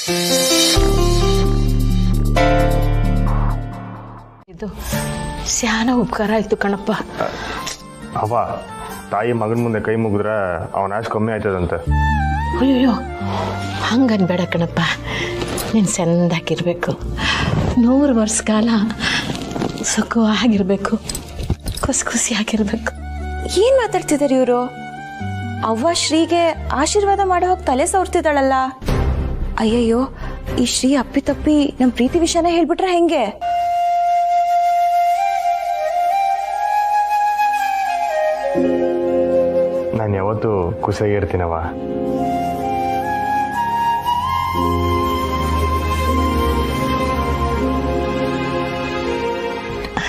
ಇದು ಸ್ಯಾನ ಉಪಕಾರ ಆಯ್ತು ಕಣಪ್ಪ. ಅವ ತಾಯಿ ಮಗನ ಮುಂದೆ ಕೈ ಮುಗಿದ್ರೆ ಅವನ ಆಶ್ ಕಮ್ಮಿ ಆಯ್ತದಂತೆ. ಅಯ್ಯೋ ಹಂಗನ್ಬೇಡ ಕಣಪ್ಪ, ನೀನು ಚೆಂದಾಗಿರ್ಬೇಕು, 100 ವರ್ಷ ಕಾಲ ಸುಖವಾಗಿರ್ಬೇಕು, ಖುಷಿಯಾಗಿರ್ಬೇಕು. ಏನ್ ಮಾತಾಡ್ತಿದಾರೆ ಇವರು? ಅವ್ವ ಶ್ರೀಗೆ ಆಶೀರ್ವಾದ ಮಾಡೋ ಹೋಗಿ ತಲೆ ಸವರ್ತಿದ್ದಾಳಲ್ಲ. ಅಯ್ಯಯ್ಯೋ, ಈ ಶ್ರೀ ಅಪ್ಪಿತಪ್ಪಿ ನಮ್ ಪ್ರೀತಿ ವಿಷಯನ ಹೇಳ್ಬಿಟ್ರೆ ಹೆಂಗೆ? ನಾನು ಯಾವತ್ತೂ ಖುಷಿಯಾಗಿರ್ತೀನವ.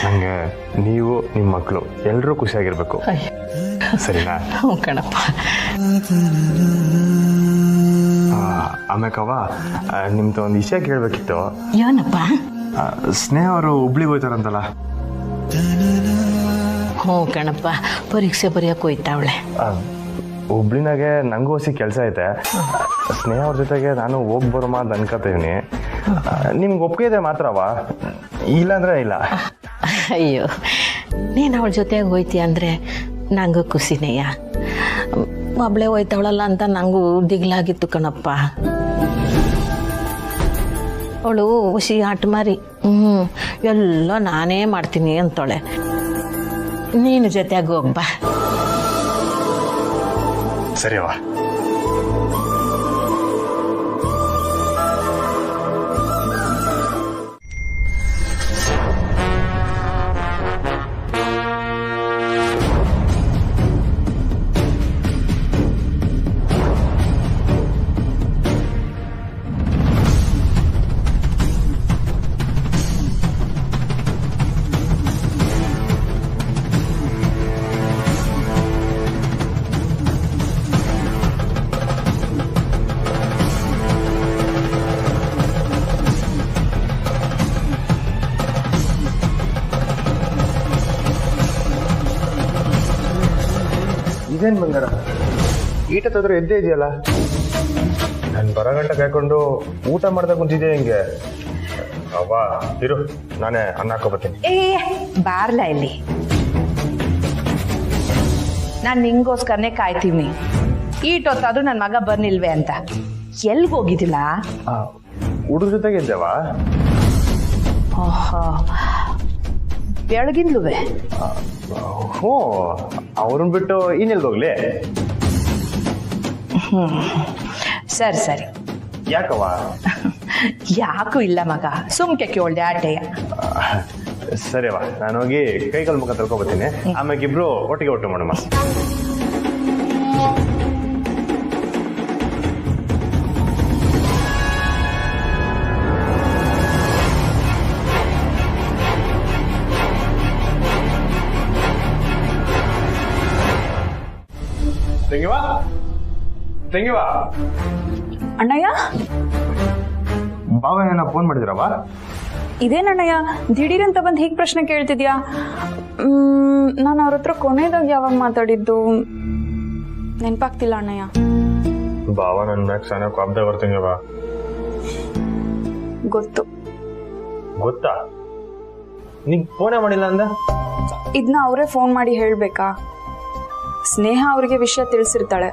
ನಂಗೆ ನೀವು ನಿಮ್ಮ ಮಕ್ಕಳು ಎಲ್ಲರೂ ಖುಷಿಯಾಗಿರ್ಬೇಕು, ಸರಿನಾ? ಹ್ಞೂ ಕಣಪ್ಪ. ಆಮ್ಯಾಕವ ನಿಮ್ದು ಒಂದು ವಿಷಯ ಕೇಳಬೇಕಿತ್ತು. ಏನಪ್ಪ? ಸ್ನೇಹ ಅವರು ಹುಬ್ಳಿಗೆ ಹೋಯ್ತಾರಂತಲ್ಲ? ಹ್ಞೂ ಕಣಪ್ಪ, ಪರೀಕ್ಷೆ ಬರೆಯಕ್ಕೆ ಹೋಯ್ತಾವಳೆ. ಹುಬ್ಳಿನಾಗೆ ನನಗೂ ಹೊಸ ಕೆಲಸ ಐತೆ. ಸ್ನೇಹ ಅವ್ರ ಜೊತೆಗೆ ನಾನು ಹೋಗಿ ಬರೋಮ ಅಂತ ಅನ್ಕೋತೀವಿ. ನಿಮ್ಗೆ ಒಪ್ಪಿಗೆ ಇದೆ ಮಾತ್ರವ, ಇಲ್ಲಾಂದ್ರೆ ಇಲ್ಲ. ಅಯ್ಯೋ, ನೀನು ಅವಳ ಜೊತೆಗೆ ಹೋಯ್ತೀಯ ಅಂದರೆ ನಂಗೂ ಖುಷಿನೇಯ. ಒಬ್ಳೆ ಹೋಯ್ತಾವಳಲ್ಲ ಅಂತ ನಂಗೂ ದಿಗ್ಲಾಗಿತ್ತು ಕಣಪ್ಪ. ಅವಳು ಹುಷಿ ಆಟ ಮಾರಿ ಎಲ್ಲ ನಾನೇ ಮಾಡ್ತೀನಿ ಅಂತೋಳೆ. ನೀನು ಜೊತೆಗೆ ಹೋಗ್ಬಾ. ಸರಿಯವಾ? ಇದೇನು ಬಂಗಾರ, ಈಟತ್ತಾದ್ರೂ ಎದ್ದೇ ಇದೆಯಲ್ಲ? ನಾನು ಬರಗಂಟ ಕಾಯ್ಕೊಂಡು ಊಟ ಮಾಡ್ದಾಗ ಕುಂತಿದ್ದೆ ಹಿಂಗೆ. ಅವ್ವ ಇರು, ನಾನೇ ಅನ್ನ ಹಾಕೋಬತ್ತೀನಿ. ಬಾರ್ಲ ಇಲ್ಲಿ, ನಾನು ನಿಂಗೋಸ್ಕರನೇ ಕಾಯ್ತೀನಿ. ಈಟೊತ್ತಾದ್ರೂ ನನ್ನ ಮಗ ಬರ್ನಿಲ್ವೇ ಅಂತ. ಎಲ್ಗ ಹೋಗಿದ್ದಿಲ್ಲ? ಹುಡುಗ ಜೊತೆಗೆ ಇದ್ದೇವಾ? ಬೆಳಗಿನ್ಲುವೆ? ಹ್ಞೂ, ಅವ್ರನ್ನ ಬಿಟ್ಟು ಇನ್ನೆಲ್ಗೋಗ್ಲಿ? ಸರಿ ಸರಿ. ಯಾಕವ್ವ? ಯಾಕೂ ಇಲ್ಲ ಮಗ, ಸುಮ್ಕೆ ಕೇಳ್ದೆ ಆಟೆಯ. ಸರಿವಾ, ನಾನು ಹೋಗಿ ಕೈಕಾಲು ಮುಖ ತೊಳ್ಕೊಬತ್ತೀನಿ. ಆಮೇಲೆ ಇಬ್ರು ಒಟ್ಟಿಗೆ ಊಟ ಮಾಡೋಣ. ತೆಂಗಿವಾ ಅಣ್ಣಯ್ಯ, ಬಾವನ ಫೋನ್ ಮಾಡಿದಿರವ? ಇದೇನಣ್ಣಯ್ಯ ದಿಢೀರಂತ ಬಂದು ಹೀಗೆ ಪ್ರಶ್ನೆ ಕೇಳ್ತಿದ್ಯಾ? ನಾನು ಅವ್ರ ಹತ್ರ ಕೊನೆದಾಗ ಯಾವಾಗ ಮಾತಾಡಿದ್ದು ನೆನಪಾಗ್ತಿಲ್ಲ ಅಣ್ಣಯ್ಯ. ಬಾವ ನನ್ನ ಮ್ಯಾಕ್ ಸಾನ ಕಾಬ್ದೆ ಬರ್ತಿಂಗವ. ಗೊತ್ತು. ಗೊತ್ತಾ? ನೀನ್ ಫೋನೇ ಮಾಡಿಲ್ಲ ಅಂದ? ಇದನ್ನ ಅವರೇ ಫೋನ್ ಮಾಡಿ ಹೇಳ್ಬೇಕಾ? ಸ್ನೇಹ ಅವ್ರಿಗೆ ವಿಷಯ ತಿಳಿಸಿರ್ತಾಳೆ.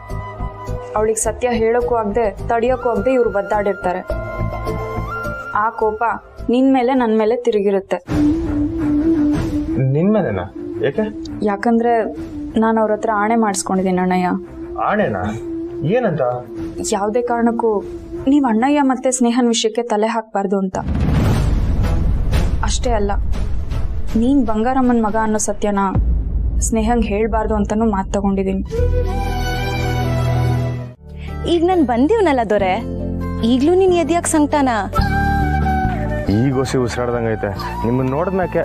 ಅವಳಿಗೆ ಸತ್ಯ ಹೇಳೋಕ್ಕೂ ಆಗದೆ ತಡಿಯೋಕ್ಕೂ ಆಗದೆ ಇವ್ರು ಬದ್ದಾಡಿರ್ತಾರೆ. ಆ ಕೋಪ ನಿನ್ ಮೇಲೆ ನನ್ನ ಮೇಲೆ ತಿರುಗಿರುತ್ತೆ. ನಿನ್ ಮೇಲೆನಾ? ಯಾಕೆ? ಯಾಕಂದ್ರೆ ನಾನು ಅವ್ರ ಹತ್ರ ಆಣೆ ಮಾಡಿಸ್ಕೊಂಡಿದ್ದೀನಿ ಅಣ್ಣಯ್ಯ. ಆಣೆನಾ? ಏನಂತ? ಯಾವುದೇ ಕಾರಣಕ್ಕೂ ನೀವ್ ಅಣ್ಣಯ್ಯ ಮತ್ತೆ ಸ್ನೇಹನ್ ವಿಷಯಕ್ಕೆ ತಲೆ ಹಾಕ್ಬಾರ್ದು ಅಂತ. ಅಷ್ಟೇ ಅಲ್ಲ, ನೀನ್ ಬಂಗಾರಮ್ಮನ್ ಮಗ ಅನ್ನೋ ಸತ್ಯನ ಸ್ನೇಹಂಗ್ ಹೇಳ್ಬಾರ್ದು ಅಂತಾನು ಮಾತು ತಗೊಂಡಿದ್ದೀನಿ. ಈಗ ನಾನು ಬಂದೀವನಲ್ಲ ದೊರೆ, ಈಗ್ಲೂ ನೀನ್ ಎದ್ಯಾಕ್ ಸಂಕಟಾನ? ಈಗ ಹೊಸಿ ಉಸಿರಾಡ್ದಂಗೈತೆ ನಿಮ್ಮನ್ನ ನೋಡಿದ್ಮ್ಯಾಕೆ.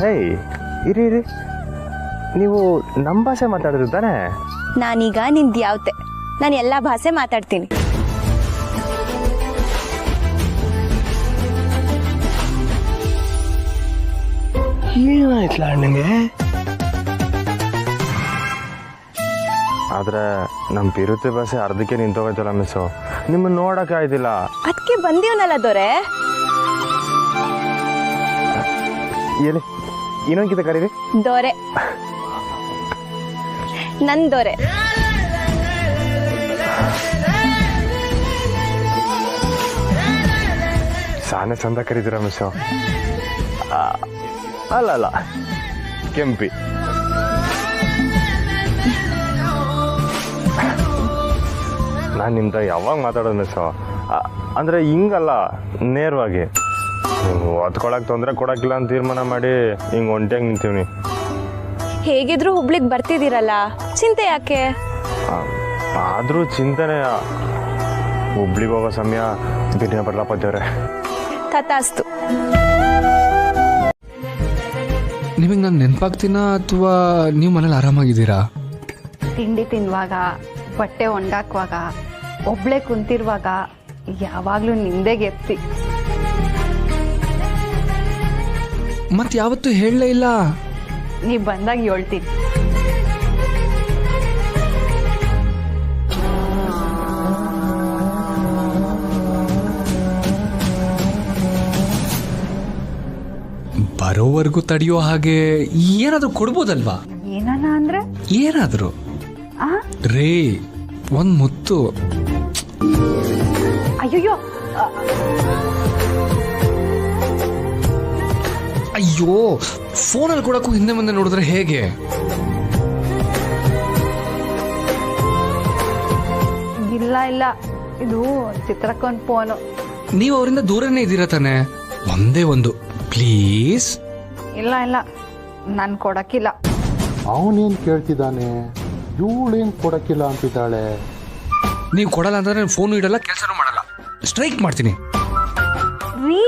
ಹೇಯ್ ಇರಿ ಇರಿ, ನೀವು ನಮ್ಮ ಭಾಷೆ ಮಾತಾಡಿದ್ರು ತಾನೆ? ನಾನೀಗ ನಿಂದ್ ಯಾವ್ತೆ, ನಾನು ಎಲ್ಲಾ ಭಾಷೆ ಮಾತಾಡ್ತೀನಿ. ಏನಾಯ್ತಲ್ಲ ಅಣ್ಣಂಗೆ? ಆದರೆ ನಮ್ಮ ಪಿರುತಿ ಬಸ್ಸೆ ಅರ್ಧಕ್ಕೆ ನಿಂತೋಗೈತಲ್ಲ ಮಿಸ್ಸು, ನಿಮ್ಮನ್ನು ನೋಡೋಕೆ ಆಯ್ತಿಲ್ಲ. ಅದಕ್ಕೆ ಬಂದೀವನಲ್ಲ ದೊರೆ. ಎಲ್ಲಿ ಇನ್ನೊಂದ್ಕಿತ ಕರೀರಿ. ದೊರೆ ನನ್ ದೊರೆ. ಸಾನೆ ಚಂದ ಕರೀತೀರ ಮಿಸ್ಸು. ಅಲ್ಲ ಕೆಂಪಿ. ನಾನು ನಿಮ್ದ ಯಾವಾಗ ಮಾತಾಡೋದು ಮಿಸ್ಸು, ಅಂದರೆ ಹಿಂಗಲ್ಲ, ನೇರವಾಗಿ. ನೀವು ಹೊತ್ಕೊಳಕ್ಕೆ ತೊಂದರೆ ಕೊಡೋಕ್ಕಿಲ್ಲ ಅಂತ ತೀರ್ಮಾನ ಮಾಡಿ ಹಿಂಗೆ ಒಂಟಿಯಾಗಿ ನಿಂತೀವಿ. ಹೇಗಿದ್ರು ಹುಬ್ಳಿಗ್ ಬರ್ತಿದ್ದೀರಲ್ಲ, ಚಿಂತೆ ಯಾಕೆ? ಆದರೂ ಚಿಂತನೆ. ಹುಬ್ಳಿಗೆ ಹೋಗೋ ಸಮಯ ಬಿಟ್ಟಿನ ಬರ್ಲಪ್ಪ ದೇವ್ರೆ. ತಥಾಸ್ತು. ನಿಮಗೆ ನಾನು ನೆನಪಾಗ್ತೀನಾ ಅಥವಾ ನೀವು ಮನೇಲಿ ಆರಾಮಾಗಿದ್ದೀರಾ? ತಿಂಡಿ ತಿನ್ನುವಾಗ, ಬಟ್ಟೆ ಒಣಗಾಕುವಾಗ, ಒಬ್ಳೆ ಕುಂತಿರುವಾಗ ಯಾವಾಗಲೂ ನಿಂದೆ ಗೆಪ್ತಿ. ಮತ್ತೆ ಯಾವತ್ತೂ ಹೇಳಲೇ ಇಲ್ಲ. ನೀ ಬಂದಾಗ ಹೇಳ್ತೀನಿ. ಬರೋವರೆಗೂ ತಡೆಯೋ ಹಾಗೆ ಏನಾದರೂ ಕೊಡ್ಬೋದಲ್ವಾ? ಏನಾನ ಅಂದ್ರೆ ಏನಾದರೂ ರೇ, ಒಂದ್ ಮುತ್ತು. ಅಯ್ಯೋ ಅಯ್ಯೋ, ಫೋನಲ್ಲಿ ಕೊಡಕ್ಕೂ ಹಿಂದೆ ಮುಂದೆ ನೋಡಿದ್ರೆ ಹೇಗೆ? ಇಲ್ಲ, ಇದು ಚಿತ್ರಕ್ಕೊಂದು ಫೋನು. ನೀವು ಅವರಿಂದ ದೂರನೇ ಇದ್ದೀರಾ ತಾನೆ? ಒಂದೇ ಒಂದು ಪ್ಲೀಸ್. ಇಲ್ಲ ನಾನು ಕೊಡಕ್ಕಿಲ್ಲ. ಅವನೇನು ಕೇಳ್ತಿದ್ದಾನೆ, ಇವಳೇನು ಕೊಡಕ್ಕಿಲ್ಲ ಅಂತಿದ್ದಾಳೆ. ನೀವು ಕೊಡಲ್ಲ ಅಂದ್ರೆ ನಾನು ಫೋನು ಇಡಲ್ಲ, ಕೆಲಸನೂ ಮಾಡಲ್ಲ, ಸ್ಟ್ರೈಕ್ ಮಾಡ್ತೀನಿ. ರೀ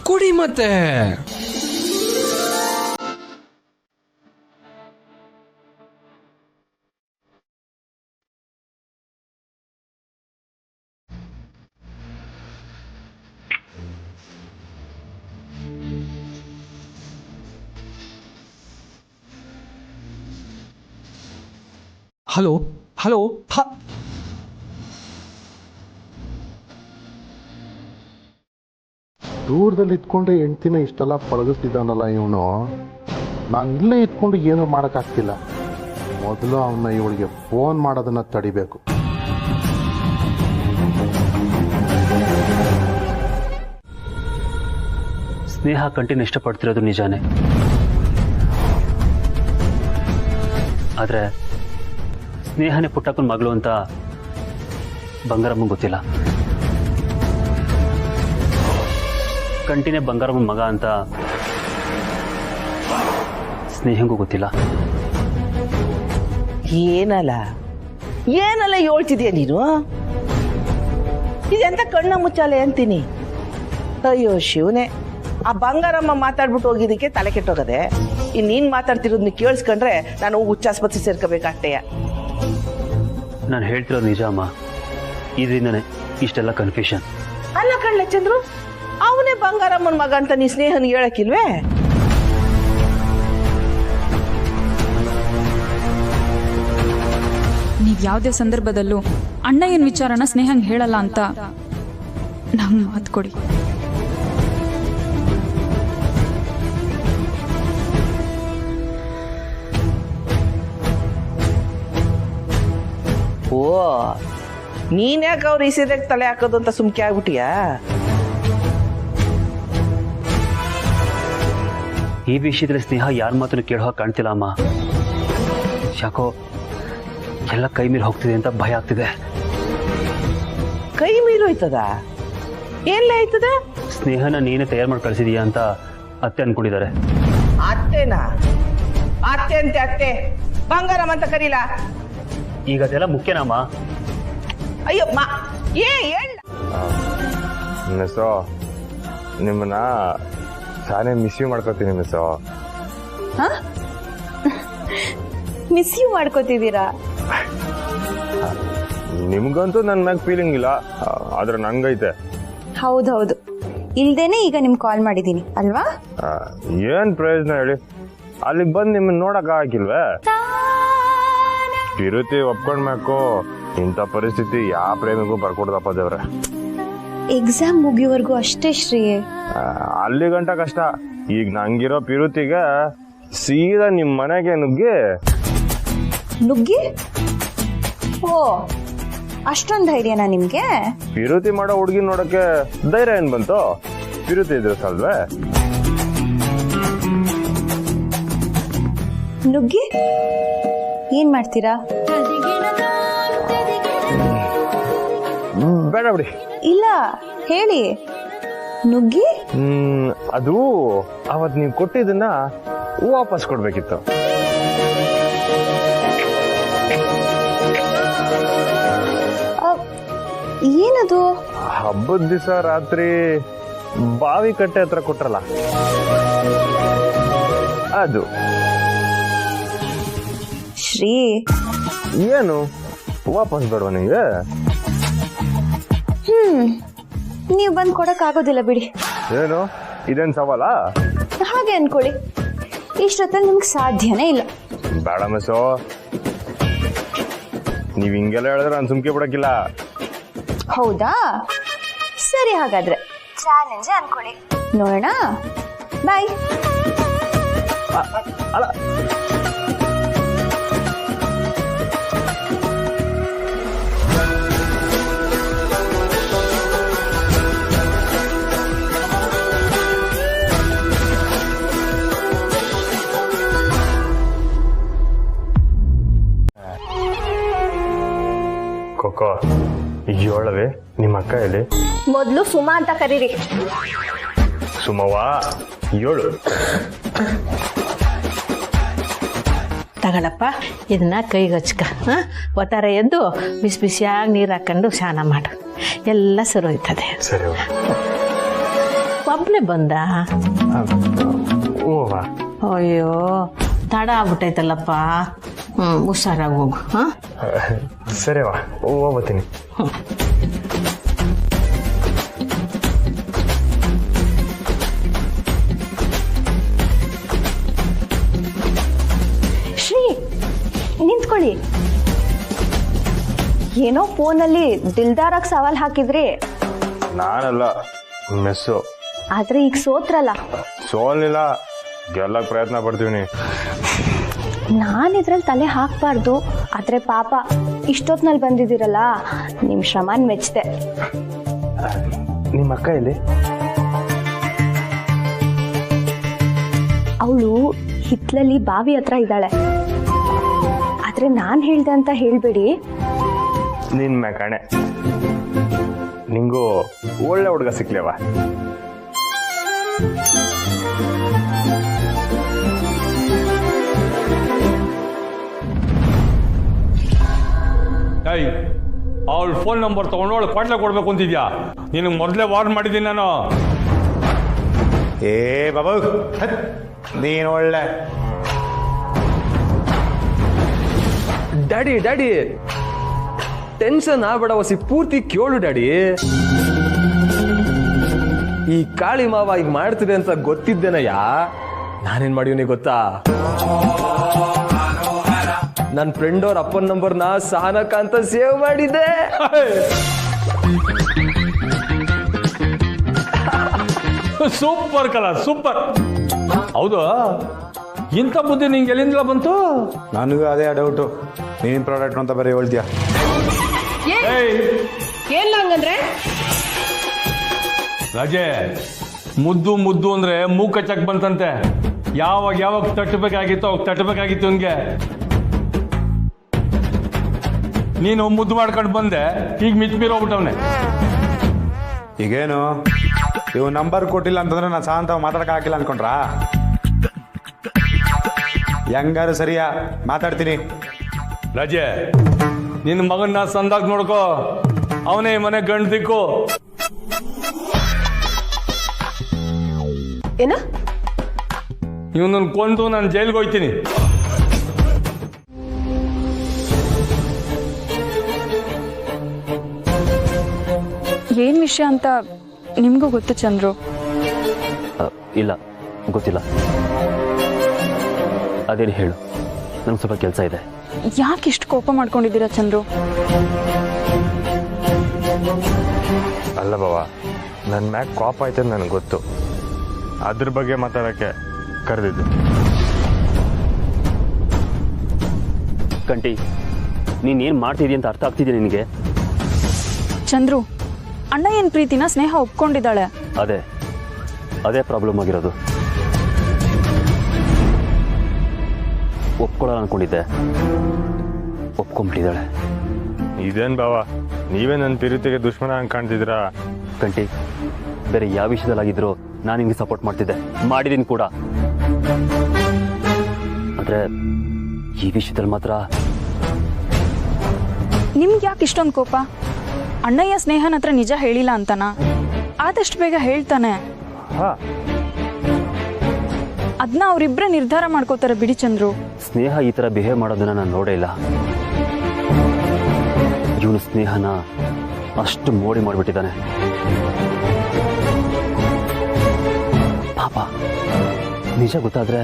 ಕೊಡಿ ಮತ್ತೆ. ಹಲೋ ದೂರದಲ್ಲಿ ಇಟ್ಕೊಂಡೆ ಹೆಂಡ್ತಿನ ಇಷ್ಟೆಲ್ಲ ಪಳಗಿಸ್ತಿದ್ದಾನಲ್ಲ ಇವನು. ನಾನು ಇಲ್ಲೇ ಇಟ್ಕೊಂಡು ಏನೂ ಮಾಡೋಕ್ಕಾಗ್ತಿಲ್ಲ. ಮೊದಲು ಅವನ್ನ ಇವಳಿಗೆ ಫೋನ್ ಮಾಡೋದನ್ನ ತಡಿಬೇಕು. ಸ್ನೇಹ ಕಂಟಿನ ಇಷ್ಟಪಡ್ತಿರೋದು ನಿಜಾನೇ, ಆದರೆ ಸ್ನೇಹನೇ ಪುಟ್ಟಕ್ಕನ ಮಗಳು ಅಂತ ಬಂಗಾರಮ್ಮಂಗೆ ಗೊತ್ತಿಲ್ಲ. ಕಂಟಿನೇ ಬಂಗಾರಮ್ಮನ ಮಗ ಅಂತ ಸ್ನೇಹಂಗೂ ಗೊತ್ತಿಲ್ಲ. ಏನಲ್ಲ ಹೇಳ್ತಿದ್ಯಾ ನೀನು? ಇದೆಂತ ಕಣ್ಣ ಮುಚ್ಚಾಲೆ ಅಂತೀನಿ. ಅಯ್ಯೋ ಶಿವನೇ, ಆ ಬಂಗಾರಮ್ಮ ಮಾತಾಡ್ಬಿಟ್ಟು ಹೋಗಿದ್ದಕ್ಕೆ ತಲೆ ಕೆಟ್ಟೋಗದೆ. ನೀನ್ ಮಾತಾಡ್ತಿರೋದನ್ನ ಕೇಳಿಸ್ಕೊಂಡ್ರೆ ನಾನು ಹುಚ್ಚಾಸ್ಪತ್ರೆ ಸೇರ್ಕೋಬೇಕಾಗ್ತೆಯ. ನಾನು ಹೇಳ್ತಿರೋದು ನಿಜ ಅಮ್ಮ, ಇದರಿಂದನೇ ಇಷ್ಟೆಲ್ಲ ಕನ್ಫ್ಯೂಷನ್. ಅಲ್ಲ ಕಳ್ಳ ಚಂದ್ರು, ಅವನೇ ಬಂಗಾರಮ್ಮನ ಮಗ ಅಂತ ನೀ ಸ್ನೇಹನ್ ಹೇಳಕ್ಕಿಲ್ವೇ? ನೀವ್ ಯಾವುದೇ ಸಂದರ್ಭದಲ್ಲೂ ಅಣ್ಣ ಏನ್ ವಿಚಾರನ ಸ್ನೇಹಂಗ್ ಹೇಳಲ್ಲ ಅಂತ ನಂಗೆ ಮಾತು ಕೊಡಿ. ಓ, ನೀನ್ಯಾಕೆ ಅವ್ರು ಈಸಿದಾಗ ತಲೆ ಹಾಕೋದು ಅಂತ ಸುಮ್ಕೆ ಆಗ್ಬಿಟ್ಟಿಯಾ? ಈ ವಿಷಯದಲ್ಲಿ ಸ್ನೇಹ ಯಾರ ಮಾತನ್ನು ಕೇಳೋ ಕಾಣ್ತಿಲ್ಲ ಅಮ್ಮ. ಯಾಕೋ ಎಲ್ಲ ಕೈ ಮೀರಿ ಹೋಗ್ತಿದೆ ಅಂತ ಭಯ ಆಗ್ತಿದೆ. ಕೈ ಮೀರೋಯ್ತದ? ಏನ್ಲ ಆಯ್ತದ? ಸ್ನೇಹನ ನೀನೇ ತಯಾರು ಮಾಡಿ ಕಳಿಸಿದೀಯಾ ಅಂತ ಅತ್ತೆ ಅನ್ಕೊಂಡಿದ್ದಾರೆ. ಅತ್ತೆನಾ? ಅತ್ತೆ ಅಂತೆ ಅತ್ತೆ, ಬಂಗಾರಮ್ಮ ಅಂತ ಕರೀಲ. ಈಗ ಅದೆಲ್ಲ ಮುಖ್ಯನಮ್ಮ. ಅಯ್ಯೋ ಮಿಸ್ಸೋ, ನಿಮ್ಮನ್ನ ಸಾನೇ ಮಿಸ್ಯೂ ಮಾಡ್ಕೋತೀನಿ ಮಿಸ್ಸೋ. Miss you ಮಾಡ್ಕೋತಿದ್ದೀರಾ? ನಿಮ್ಗಂತೂ ನನ್ನ ಮ್ಯಾಗ ಫೀಲಿಂಗ್ ಇಲ್ಲ, ಆದ್ರೆ ನಂಗೈತೆ. ಹೌದೌದು, ಇಲ್ದೇನೆ ಈಗ ನಿಮ್ಗೆ ಕಾಲ್ ಮಾಡಿದ್ದೀನಿ ಅಲ್ವಾ? ಏನ್ ಪ್ರಯೋಜನ ಹೇಳಿ? ಅಲ್ಲಿಗೆ ಬಂದು ನಿಮ್ಮನ್ನ ನೋಡಕ್ ಆಗಿಲ್ವೇ? ಪಿರುತಿ ಒಪ್ಕೊಂಡ್ಬೇಕು. ಇಂಥ ಪರಿಸ್ಥಿತಿ ಯಾವ ಪ್ರೇಮಿಗೂ ಬರ್ಕೊಡ್ದಪ್ಪ ದೇವ್ರೆ. ಎಕ್ಸಾಮ್ ಮುಗಿಯೋವರೆಗೂ ಅಷ್ಟೇ ಶ್ರೀ. ಅಲ್ಲಿ ಗಂಟ ಕಷ್ಟ. ಈಗ ನಂಗಿರೋ ಪಿರುತಿಗೆ ಸೀದಾ ನಿಮ್ ಮನೆಗೆ ನುಗ್ಗಿ? ಓ, ಅಷ್ಟೊಂದು ಧೈರ್ಯನಾ ನಿಮ್ಗೆ? ಪಿರುತಿ ಮಾಡೋ ಹುಡುಗಿ ನೋಡಕ್ಕೆ ಧೈರ್ಯ ಏನ್ ಬಂತು? ಪಿರುತಿ ಇದ್ರೆ ಸಾಲ್ವೇ? ನುಗ್ಗಿ ಏನ್ ಮಾಡ್ತೀರಾ? ಬೇಡ ಬಿಡಿ. ಇಲ್ಲ ಹೇಳಿ. ನುಗ್ಗಿ? ಅದು ಅವತ್ ನೀವು ಕೊಟ್ಟಿದ್ದನ್ನ ವಾಪಸ್ ಕೊಡ್ಬೇಕಿತ್ತು. ಏನದು? ಹಬ್ಬದ ದಿವಸ ರಾತ್ರಿ ಬಾವಿ ಕಟ್ಟೆ ಹತ್ರ ಕೊಟ್ರಲ್ಲ ಅದು. ಶ್ರೀ, ಏನು ವಾಪಸ್ ಬೇಡವಾ ನಿಂಗೆ? ನೀವು ಬಂದ್ ಕೊಡಕ್ ಆಗೋದಿಲ್ಲ ಬಿಡಿ. ಏನು ಇದೇನ್ ಸವಾಲಾ? ಹಾಗೆ ಅನ್ಕೊಳ್ಳಿ. ಇಷ್ಟೊತ್ತಲ್ಲಿ ನಿಮ್ಗೆ ಸಾಧ್ಯನೇ ಇಲ್ಲ. ಬೇಡ ಮಿಸೋ, ನೀವ್ ಹಿಂಗೆಲ್ಲ ಹೇಳಿದ್ರೆ ನಾನು ಸುಮ್ಕೆ ಬಿಡಕ್ಕಿಲ್ಲ. ಹೌದಾ? ಸರಿ, ಹಾಗಾದ್ರೆ ಚಾಲೆಂಜ್ ಅನ್ಕೊಳ್ಳಿ. ನೋಡೋಣ. ಬಾಯ್. ಅಲ್ಲ, ಕೊಕ್ಕೋ ಹೇಳವೆ, ನಿಮ್ಮ ಅಕ್ಕ ಎಲ್ಲಿ? ಮೊದ್ಲು ಸುಮಾ ಅಂತ ಕರೀರಿ. ಸುಮವ್ವ ಹೇಳು. ತಗೊಳಪ್ಪ, ಇದನ್ನ ಕೈಗೆ ಹಚ್ಕ. ಒತ್ತಾರೆ ಎದ್ದು ಬಿಸಿ ಬಿಸಿಯಾಗಿ ನೀರು ಹಾಕೊಂಡು ಸ್ನಾನ ಮಾಡು, ಎಲ್ಲ ಸರಿ ಹೋಯ್ತದೆ. ಸರಿ. ಒಬ್ಬನೇ ಬಂದ? ಓವಾ. ಅಯ್ಯೋ, ತಡ ಆಗ್ಬಿಟ್ಟೈತಲ್ಲಪ್ಪ. ಹುಷಾರಾಗಿ ಹೋಗು. ಸರಿವಾ, ಹೋಗ್ಬತ್ತೀನಿ. ಶ್ರೀ, ನಿಂತ್ಕೊಳ್ಳಿ. ಏನೋ ಫೋನಲ್ಲಿ ದಿಲ್ದಾರಾಗ್ ಸವಾಲ್ ಹಾಕಿದ್ರಿ. ನಾನಲ್ಲ, ಮೆಸ್ಸು. ಆದ್ರೆ ಈಗ ಸೋತ್ರಲ್ಲ. ಸೋಲ್ನಿಲ್ಲ, ಗೆಲ್ಲಕ್ ಪ್ರಯತ್ನ ಪಡ್ತೀವಿ. ನಾನು ಇದ್ರಲ್ಲಿ ತಲೆ ಹಾಕ್ಬಾರ್ದು. ಆದ್ರೆ ಪಾಪ ಇಷ್ಟೊತ್ನಲ್ಲಿ ಬಂದಿದ್ದೀರಲ್ಲ, ನಿಮ್ ಶ್ರಮನ್ ಮೆಚ್ಚಿದೆ. ನಿಮ್ಮ ಅಕ್ಕ ಎಲ್ಲಿ? ಅವಳು ಹಿತ್ಲಲ್ಲಿ ಬಾವಿ ಹತ್ರ ಇದ್ದಾಳೆ. ಆದ್ರೆ ನಾನ್ ಹೇಳ್ದೆ ಅಂತ ಹೇಳ್ಬೇಡಿ. ನಿನ್ ಕಣೆ, ನಿಂಗೂ ಒಳ್ಳೆ ಹುಡುಗ ಸಿಕ್ಲೇವ. ಅವಳ ಫೋನ್ ನಂಬರ್ ತಗೊಂಡು ಅವಳು ಕ್ವಾಟ್ಲೆ ಕೊಡ್ಬೇಕು ಅಂತಿದ್ಯಾ? ನಿನಗೆ ಮೊದಲೇ ವಾರ್ನ್ ಮಾಡಿದ್ದೀನಿ ನಾನು. ಏ ಬಾಬು, ನೀನು ಒಳ್ಳೆ. ಡ್ಯಾಡಿ ಡ್ಯಾಡಿ ಟೆನ್ಷನ್ ಆಗ್ಬೇಡ ವಸಿ, ಪೂರ್ತಿ ಕೇಳು ಡ್ಯಾಡಿ. ಈ ಕಾಳಿ ಮಾವ ಈಗ ಮಾಡ್ತಿದೆ ಅಂತ ಗೊತ್ತಿದ್ದೇನಯ್ಯ. ನಾನೇನ್ ಮಾಡಿವ್ನಿ ಗೊತ್ತಾ? ನನ್ನ ಫ್ರೆಂಡ್ ಅವ್ರ ಅಪ್ಪನ ನಂಬರ್ನ ಸಹನಕ ಅಂತ ಸೇವ್ ಮಾಡಿದ್ದೆ. ಸೂಪರ್ ಕಲ, ಸೂಪರ್. ಹೌದು, ಇಂಥ ಬುದ್ಧಿ ನಿಂಗೆ ಎಲ್ಲಿಂದ ಬಂತು? ನನಗೂ ಅದೇ ಡೌಟು. ನೀನ್ ಪ್ರಾಡಕ್ಟ್ ಅಂತ ಬರೀ ಹೇಳ್ತೀಯ. ಹಂಗಂದ್ರೆ ರಾಜೇ, ಮುದ್ದು ಮುದ್ದು ಅಂದ್ರೆ ಮೂಗ್ ಕಚ್ಚಕ್ ಬಂತಂತೆ. ಯಾವಾಗ ಯಾವಾಗ ತಟ್ಟಬೇಕಾಗಿತ್ತು ಅವಾಗ ತಟ್ಟಬೇಕಾಗಿತ್ತು ಅವನ್ಗೆ. ನೀನು ಮುದ್ದು ಮಾಡ್ಕೊಂಡು ಬಂದೆ, ಈಗ ಮಿಚ್ಬೀರೋಗ್ಬಿಟ್ಟವನೆ. ಈಗೇನು ಇವ್ ನಂಬರ್ ಕೊಟ್ಟಿಲ್ಲ ಅಂತಂದ್ರೆ ನಾನು ಸಾಂತ ಮಾತಾಡಕ್ ಹಾಕಿಲ್ಲ ಅನ್ಕೊಂಡ್ರಾ? ಹೆಂಗಾರು ಸರಿಯಾ ಮಾತಾಡ್ತೀನಿ. ರಾಜೆ, ನಿನ್ನ ಮಗನ್ನ ಸಂದಾಗ ನೋಡ್ಕೋ, ಅವನೇ ಮನೆ ಗಂಡು ದಿಕ್ಕು. ಏನ? ಇವನನ್ನು ಕೊಂದು ನಾನು ಜೈಲ್ಗೆ ಹೋಗ್ತೀನಿ. ಏನ್ ವಿಷಯ ಅಂತ ನಿಮ್ಗೂ ಗೊತ್ತು ಚಂದ್ರು? ಇಲ್ಲ, ಗೊತ್ತಿಲ್ಲ. ಅದೇನು ಹೇಳು, ನಂಗೆ ಸ್ವಲ್ಪ ಕೆಲಸ ಇದೆ. ಯಾಕೆ ಇಷ್ಟು ಕೋಪ ಮಾಡ್ಕೊಂಡಿದ್ದೀರಾ ಚಂದ್ರು? ಅಲ್ಲ ಬಾವ, ನನ್ನ ಮ್ಯಾಗ ಕಾಪ್ ಆಯ್ತಂತ ನನಗೆ ಗೊತ್ತು. ಅದ್ರ ಬಗ್ಗೆ ಮಾತಾಡೋಕ್ಕೆ ಕರೆದಿದ್ದು. ಕಂಟಿ, ನೀನೇನು ಮಾಡ್ತಿದ್ದೀಯ ಅಂತ ಅರ್ಥ ಆಗ್ತಿದ್ಯಾ ನಿನಗೆ? ಚಂದ್ರು, ಅಣ್ಣ ಏನ್ ಪ್ರೀತಿನ ಸ್ನೇಹ ಒಪ್ಕೊಂಡಿದ್ದಾಳೆ. ಅದೇ ಪ್ರಾಬ್ಲಮ್ ಆಗಿರೋದು. ಒಪ್ಕೊಳ್ಳೋಣ ಅನ್ಕೊಂಡಿದ್ದೆ, ಒಪ್ಕೊಂಡ್ಬಿಟ್ಟಿದ್ದಾಳೆ. ಇದೇನು ಬಾವ, ನೀವೇ ನನ್ನ ಪ್ರೀತಿಗೆ ದುಶ್ಮನ ಹಂಗೆ ಕಾಣ್ತಿದ್ದೀರಾ? ಕಂಟಿ, ಬೇರೆ ಯಾವ ವಿಷಯದಲ್ಲಾಗಿದ್ರು ನಾನು ನಿಮಗೆ ಸಪೋರ್ಟ್ ಮಾಡ್ತಿದ್ದೆ, ಮಾಡಿದ್ದೀನಿ ಕೂಡ. ಆದರೆ ಈ ವಿಷಯದಲ್ಲಿ ಮಾತ್ರ. ನಿಮ್ಗೆ ಯಾಕೆ ಇಷ್ಟೊಂದು ಕೋಪ? ಅಣ್ಣಯ್ಯ ಸ್ನೇಹನ ಹತ್ರ ನಿಜ ಹೇಳಿಲ್ಲ ಅಂತನಾ? ಆದಷ್ಟು ಬೇಗ ಹೇಳ್ತಾನೆ. ಅದನ್ನ ಅವರಿಬ್ಬರೇ ನಿರ್ಧಾರ ಮಾಡ್ಕೋತಾರೆ ಬಿಡಿ ಚಂದ್ರು. ಸ್ನೇಹ ಈ ಥರ ಬಿಹೇವ್ ಮಾಡೋದನ್ನ ನಾನು ನೋಡೇ ಇಲ್ಲ. ಇವನು ಸ್ನೇಹನ ಅಷ್ಟು ಮೋಡಿ ಮಾಡಿಬಿಟ್ಟಿದ್ದಾನೆ. ಪಾಪ, ನಿಜ ಗೊತ್ತಾದ್ರೆ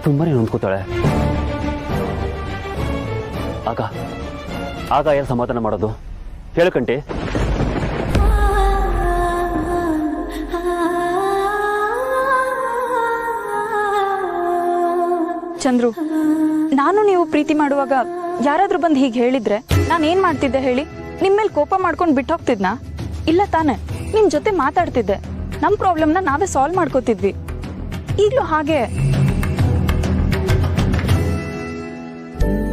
ತುಂಬಾನೇ ನೊಂದ್ಕೋತಾಳೆ. ಆಗ ಯಾರು ಸಮಾಧಾನ ಮಾಡೋದು ಹೇಳು ಕಂಟಿ? ಚಂದ್ರು, ನಾನು ನೀವು ಪ್ರೀತಿ ಮಾಡುವಾಗ ಯಾರಾದ್ರೂ ಬಂದು ಹೀಗೆ ಹೇಳಿದ್ರೆ ನಾನು ಏನ್ ಮಾಡ್ತಿದ್ದೆ ಹೇಳಿ? ನಿಮ್ ಮೇಲೆ ಕೋಪ ಮಾಡ್ಕೊಂಡು ಬಿಟ್ಟು ಹೋಗ್ತಿದ್ನಾ? ಇಲ್ಲ ತಾನೆ, ನಿಮ್ ಜೊತೆ ಮಾತಾಡ್ತಿದ್ದೆ. ನಮ್ ಪ್ರಾಬ್ಲಮ್ನ ನಾವೇ ಸಾಲ್ವ್ ಮಾಡ್ಕೋತಿದ್ವಿ. ಈಗ್ಲೂ ಹಾಗೆ.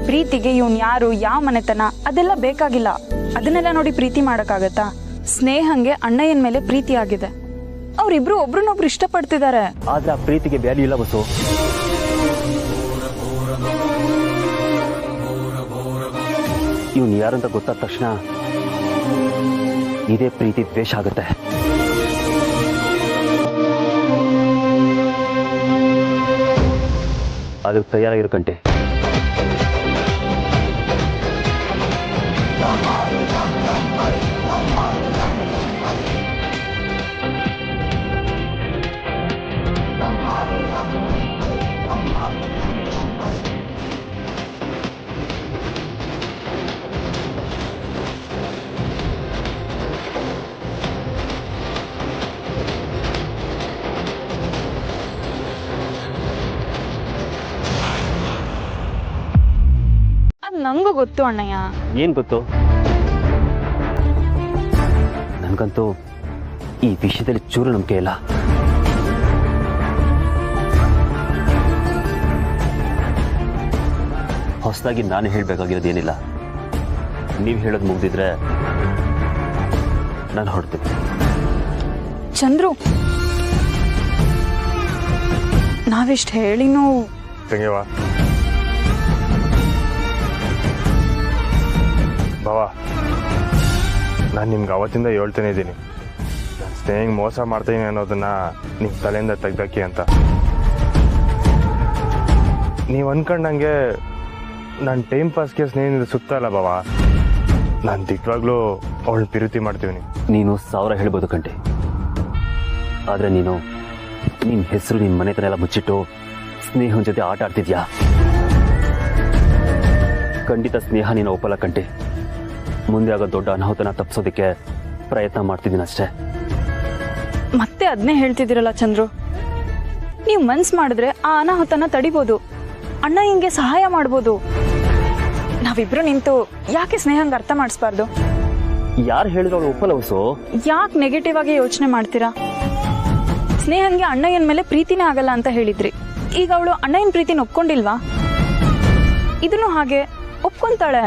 ಪ್ರೀತಿಗೆ ಇವನ್ ಯಾರು, ಯಾವ ಮನೆತನ ಅದೆಲ್ಲ ಬೇಕಾಗಿಲ್ಲ. ಅದನ್ನೆಲ್ಲ ನೋಡಿ ಪ್ರೀತಿ ಮಾಡಕ್ಕಾಗತ್ತಾ? ಸ್ನೇಹಂಗೆ ಅಣ್ಣಯ್ಯನ ಮೇಲೆ ಪ್ರೀತಿ ಆಗಿದೆ. ಅವ್ರಿಬ್ರು ಒಬ್ರನ್ನೊಬ್ರು ಇಷ್ಟಪಡ್ತಿದ್ದಾರೆ. ಆದ್ರೆ ಆ ಪ್ರೀತಿಗೆ ವ್ಯಾಲ್ಯೂ ಇಲ್ಲ ಬಸ್ಸು. ಇವನು ಯಾರಂತ ಗೊತ್ತಾದ ತಕ್ಷಣ ಇದೇ ಪ್ರೀತಿ ದ್ವೇಷ ಆಗುತ್ತೆ. ಅದಕ್ಕೆ ತಯಾರಾಗಿರೋ ಕಂಟೆ. ನಂಗೂ ಗೊತ್ತು ಅಣ್ಣಯ್ಯ. ಏನ್ ಗೊತ್ತು? ನನ್ಗಂತೂ ಈ ವಿಷಯದಲ್ಲಿ ಚೂರು ನಂಬಿಕೆ ಇಲ್ಲ. ಹೊಸದಾಗಿ ನಾನು ಹೇಳ್ಬೇಕಾಗಿರೋದೇನಿಲ್ಲ. ನೀವು ಹೇಳೋದು ಮುಗ್ದಿದ್ರೆ ನಾನು ಹೊರಡ್ತೀನಿ. ಚಂದ್ರು, ನಾವಿಷ್ಟು ಹೇಳಿನೂ ತಂಗಿವಾ ಬಾವ, ನಾನು ನಿಮ್ಗೆ ಅವತ್ತಿಂದ ಹೇಳ್ತಾನೆ ಇದ್ದೀನಿ, ನಾನು ಸ್ನೇಹಿಂಗ್ ಮೋಸ ಮಾಡ್ತೀನಿ ಅನ್ನೋದನ್ನ ನಿಮ್ಮ ತಲೆಯಿಂದ ತೆಗ್ದಾಕಿ ಅಂತ. ನೀವು ಅನ್ಕೊಂಡಂಗೆ ನಾನು ಟೈಮ್ ಪಾಸ್ಗೆ ಸ್ನೇಹಿತರು ಸುತ್ತ ಅಲ್ಲ ಬಾವ. ನಾನು ದಿಟ್ಟವಾಗ್ಲೂ ಅವಳು ಪ್ರೀತಿ ಮಾಡ್ತೀವಿ. ನೀನು 1000 ಹೇಳ್ಬೋದು ಕಂಟೆ, ಆದರೆ ನೀನು ನಿನ್ನ ಹೆಸರು ನಿನ್ನ ಮನೆತನ ಎಲ್ಲ ಮುಚ್ಚಿಟ್ಟು ಸ್ನೇಹನ ಜೊತೆ ಆಟ ಆಡ್ತಿದ್ಯಾ? ಖಂಡಿತ ಸ್ನೇಹ ನೀನು ಒಪ್ಪಲ್ಲ ಕಂಟೆ. ಮುಂದೆ ಆಗೋ ದೊಡ್ಡ ಅನಾಹುತನ ತಪ್ಪಿಸೋದಕ್ಕೆ ಪ್ರಯತ್ನ ಮಾಡ್ತಿದ್ದೀನಿ ಅಷ್ಟೇ. ಮತ್ತೆ ಅದನ್ನೇ ಹೇಳ್ತಿದ್ದೀರಲ್ಲ ಚಂದ್ರು. ನೀವು ಮನ್ಸು ಮಾಡಿದ್ರೆ ಆ ಅನಾಹುತನ ತಡಿಬೋದು. ಅಣ್ಣ ಹಿಂಗೆ ಸಹಾಯ ಮಾಡ್ಬೋದು. ನಾವಿಬ್ರು ನಿಂತು ಯಾಕೆ ಸ್ನೇಹಂಗೆ ಅರ್ಥ ಮಾಡಿಸ್ಬಾರ್ದು? ಯಾರು ಹೇಳಿದ್ರು ಅವಳು ಒಪ್ಪಲ್ಲ ಹೊಸು? ಯಾಕೆ ನೆಗೆಟಿವ್ ಆಗಿ ಯೋಚನೆ ಮಾಡ್ತೀರಾ? ಸ್ನೇಹಂಗೆ ಅಣ್ಣಯ್ಯನ ಮೇಲೆ ಪ್ರೀತಿನೇ ಆಗಲ್ಲ ಅಂತ ಹೇಳಿದ್ರಿ. ಈಗ ಅವಳು ಅಣ್ಣಯ್ಯನ ಪ್ರೀತಿನ ಒಪ್ಕೊಂಡಿಲ್ವಾ? ಇದನ್ನು ಹಾಗೆ ಒಪ್ಕೊಂತಾಳೆ.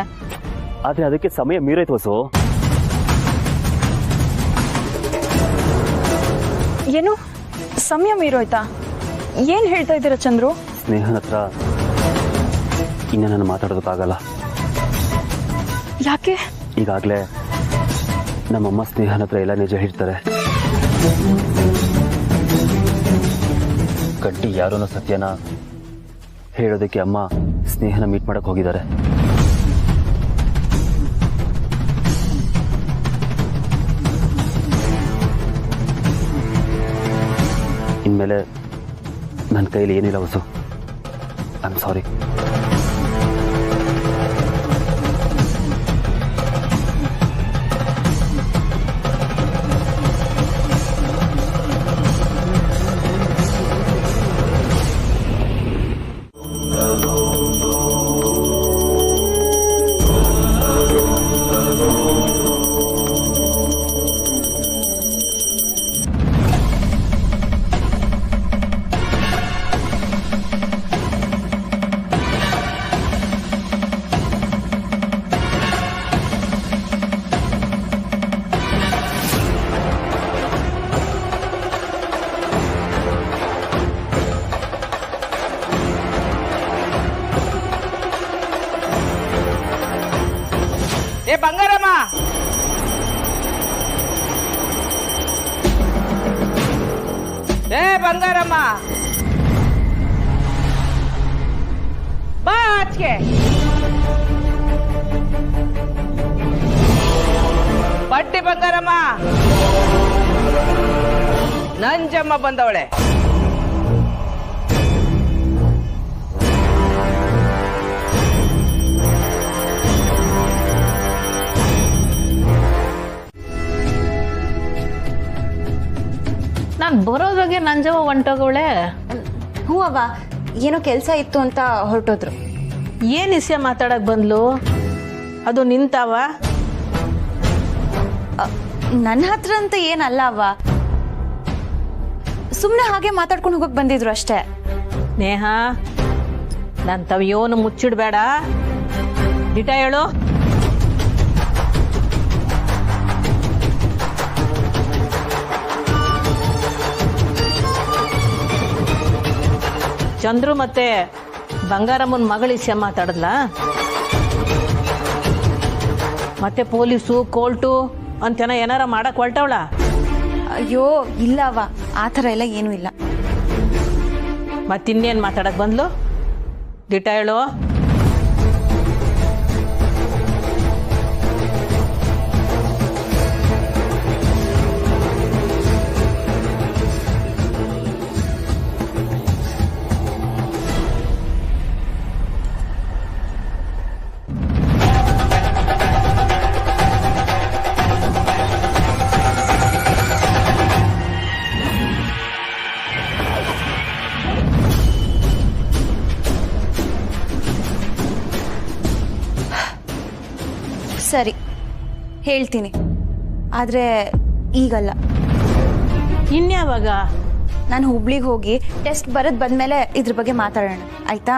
ಆದ್ರೆ ಅದಕ್ಕೆ ಸಮಯ ಮೀರೈತು ಹೊಸು. ಏನು ಸಮಯ ಮೀರೋಯ್ತಾ? ಏನ್ ಹೇಳ್ತಾ ಇದ್ದೀರಾ ಚಂದ್ರು? ಸ್ನೇಹನ ಹತ್ರ ಇನ್ನ ನಾನು ಮಾತಾಡೋದಕ್ಕಾಗಲ್ಲ. ಯಾಕೆ? ಈಗಾಗಲೇ ನಮ್ಮಮ್ಮ ಸ್ನೇಹನ ಹತ್ರ ಎಲ್ಲ ನಿಜ ಹೇಳ್ತಾರೆ. ಗಟ್ಟಿ ಯಾರೋನೋ ಸತ್ಯನ ಹೇಳೋದಕ್ಕೆ ಅಮ್ಮ ಸ್ನೇಹನ ಮೀಟ್ ಮಾಡಕ್ ಹೋಗಿದ್ದಾರೆ. ಇನ್ಮೇಲೆ ನನ್ನ ಕೈಲಿ ಏನಿಲ್ಲ ಹೊಸು. I am sorry. ಏ ಬಂಗಾರಮ್ಮ, ಬಾ ಆಚೆಗೆ. ಬಡ್ಡಿ ಬಂಗಾರಮ್ಮ, ನಂಜಮ್ಮ ಬಂದವಳೆ. ನಾನು ಬರೋದ್ರಾಗೆ ನಂಜವ್ವ ಹೊಂಟೋಗವಳೆ. ಹ್ಞೂ ಅವ್ವ, ಏನೋ ಕೆಲಸ ಇತ್ತು ಅಂತ ಹೊರಟೋದ್ರು. ಏನು ವಿಷಯ ಮಾತಾಡಕ್ ಬಂದ್ಲು? ಅದು ನಿಂತಾವ? ನನ್ನ ಹತ್ರ ಅಂತ ಏನಲ್ಲ ಅವ್ವ, ಸುಮ್ಮನೆ ಹಾಗೆ ಮಾತಾಡ್ಕೊಂಡು ಹೋಗಕ್ ಬಂದಿದ್ರು ಅಷ್ಟೇ. ನೇಹ, ನನ್ನ ತವಿಯೋನು ಮುಚ್ಚಿಡ್ಬೇಡ, ದಿಟ ಹೇಳು. ಚಂದ್ರು ಮತ್ತೆ ಬಂಗಾರಮ್ಮನ ಮಗಳ ವಿಷಯ ಮಾತಾಡದ್ಲ? ಮತ್ತೆ ಪೊಲೀಸು ಕೋರ್ಟು ಅಂತೇನ ಏನಾರ ಮಾಡಕ್ ಹೊರಟವಳ? ಅಯ್ಯೋ ಇಲ್ಲ ಅವ್ವ, ಆ ಥರ ಎಲ್ಲ ಏನೂ ಇಲ್ಲ. ಮತ್ತಿನ್ನೇನು ಮಾತಾಡಕ್ ಬಂದ್ಲು? ದಿಟ ಹೇಳು. ಸರಿ, ಹೇಳ್ತೀನಿ, ಆದರೆ ಈಗಲ್ಲ. ಇನ್ಯಾವಾಗ? ನಾನು ಹುಬ್ಳಿಗೆ ಹೋಗಿ ಟೆಸ್ಟ್ ಬರೆದು ಬಂದಮೇಲೆ ಇದ್ರ ಬಗ್ಗೆ ಮಾತಾಡೋಣ, ಆಯ್ತಾ?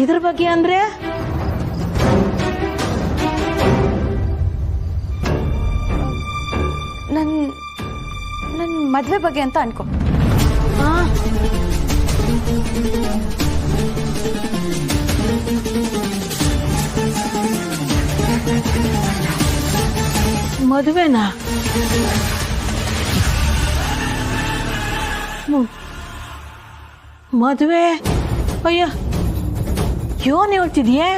ಇದ್ರ ಬಗ್ಗೆ ಅಂದ್ರೆ? ನನ್ನ ಮದುವೆ ಬಗ್ಗೆ ಅಂತ ಅನ್ಕೋ. ಮದುವೆನಾ? ಮದುವೆ? ಅಯ್ಯ, ಯೋನ್ ಹೇಳ್ತಿದ್ಯೆ?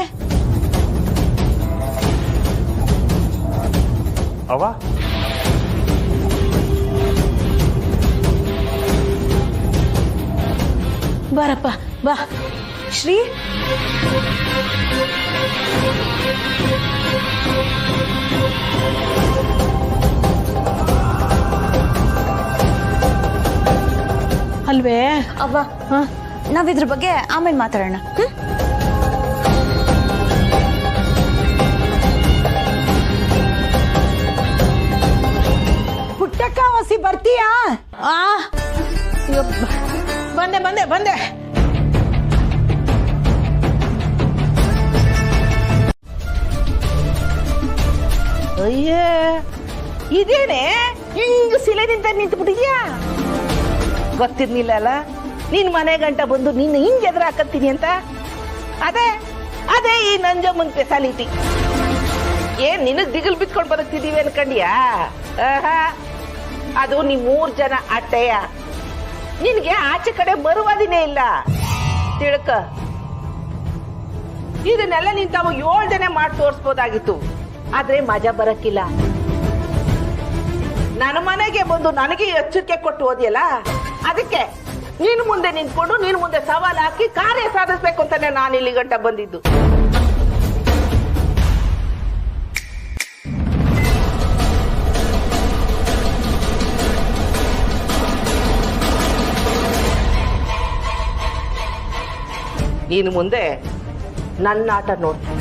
ಅವ್ವ, ಬಾರಪ್ಪ ಬಾ. ಶ್ರೀ, ಅಲ್ವೇ ಅವ್ವ, ನಾವಿದ್ರ ಬಗ್ಗೆ ಆಮೇಲೆ ಮಾತಾಡೋಣ. ಪುಟ್ಟಕ್ಕ, ಹೊಸಿ ಬರ್ತೀಯಾ? ಬಂದೆ ಬಂದೆ ಬಂದೆ. ಅಯ್ಯೇ, ಇದೇನೆ ಹಿಂಗ್ ಸಿಲೆನಿಂದ ನಿಂತ್ಬಿಟ್ಟಿದ್ಯಾ? ಗೊತ್ತಿರ್ಲಿಲ್ಲ ಅಲ್ಲ ನೀನ್ ಮನೆ ಗಂಟ ಬಂದು ನಿನ್ನ ಹಿಂಗ್ ಎದುರು ಹಾಕತ್ತೀನಿ ಅಂತ. ಅದೇ ಅದೇ ಈ ನಂಜಮ್ಮನ್ ಸ್ಪೆಷಾಲಿಟಿ. ಏನ್ ನಿನಗ್ ದಿಗಲ್ ಬಿತ್ಕೊಂಡ್ ಬದುಕ್ತಿದೀವಿ ಅನ್ಕಂಡ್ಯಾ? ಅದು ನೀವ್ 3 ಜನ ಅಟ್ಟೆಯ. ನಿನ್ಗೆ ಆಚೆ ಕಡೆ ಬರುವುದಿನೇ ಇಲ್ಲ, ತಿಳ್ಕ. ಇದನ್ನೆಲ್ಲ ನೀನ್ ತಾವು 7 ಜನ ಮಾಡಿ ತೋರ್ಸ್ಬೋದಾಗಿತ್ತು, ಆದ್ರೆ ಮಜಾ ಬರಕ್ಕಿಲ್ಲ. ನನ್ನ ಮನೆಗೆ ಬಂದು ನನಗೆ ಎಚ್ಚರಿಕೆ ಕೊಟ್ಟು ಹೋದ್ಯಲ್ಲ, ಅದಕ್ಕೆ ನೀನು ಮುಂದೆ ನಿಂತ್ಕೊಂಡು ನೀನು ಮುಂದೆ ಸವಾಲ್ ಹಾಕಿ ಕಾರ್ಯ ಸಾಧಿಸ್ಬೇಕು ಅಂತಾನೆ ನಾನು ಇಲ್ಲಿ ಗಂಟ ಬಂದಿದ್ದು. ನೀನು ಮುಂದೆ ನನ್ನ ಆಟ ನೋಡ್ತೀನಿ.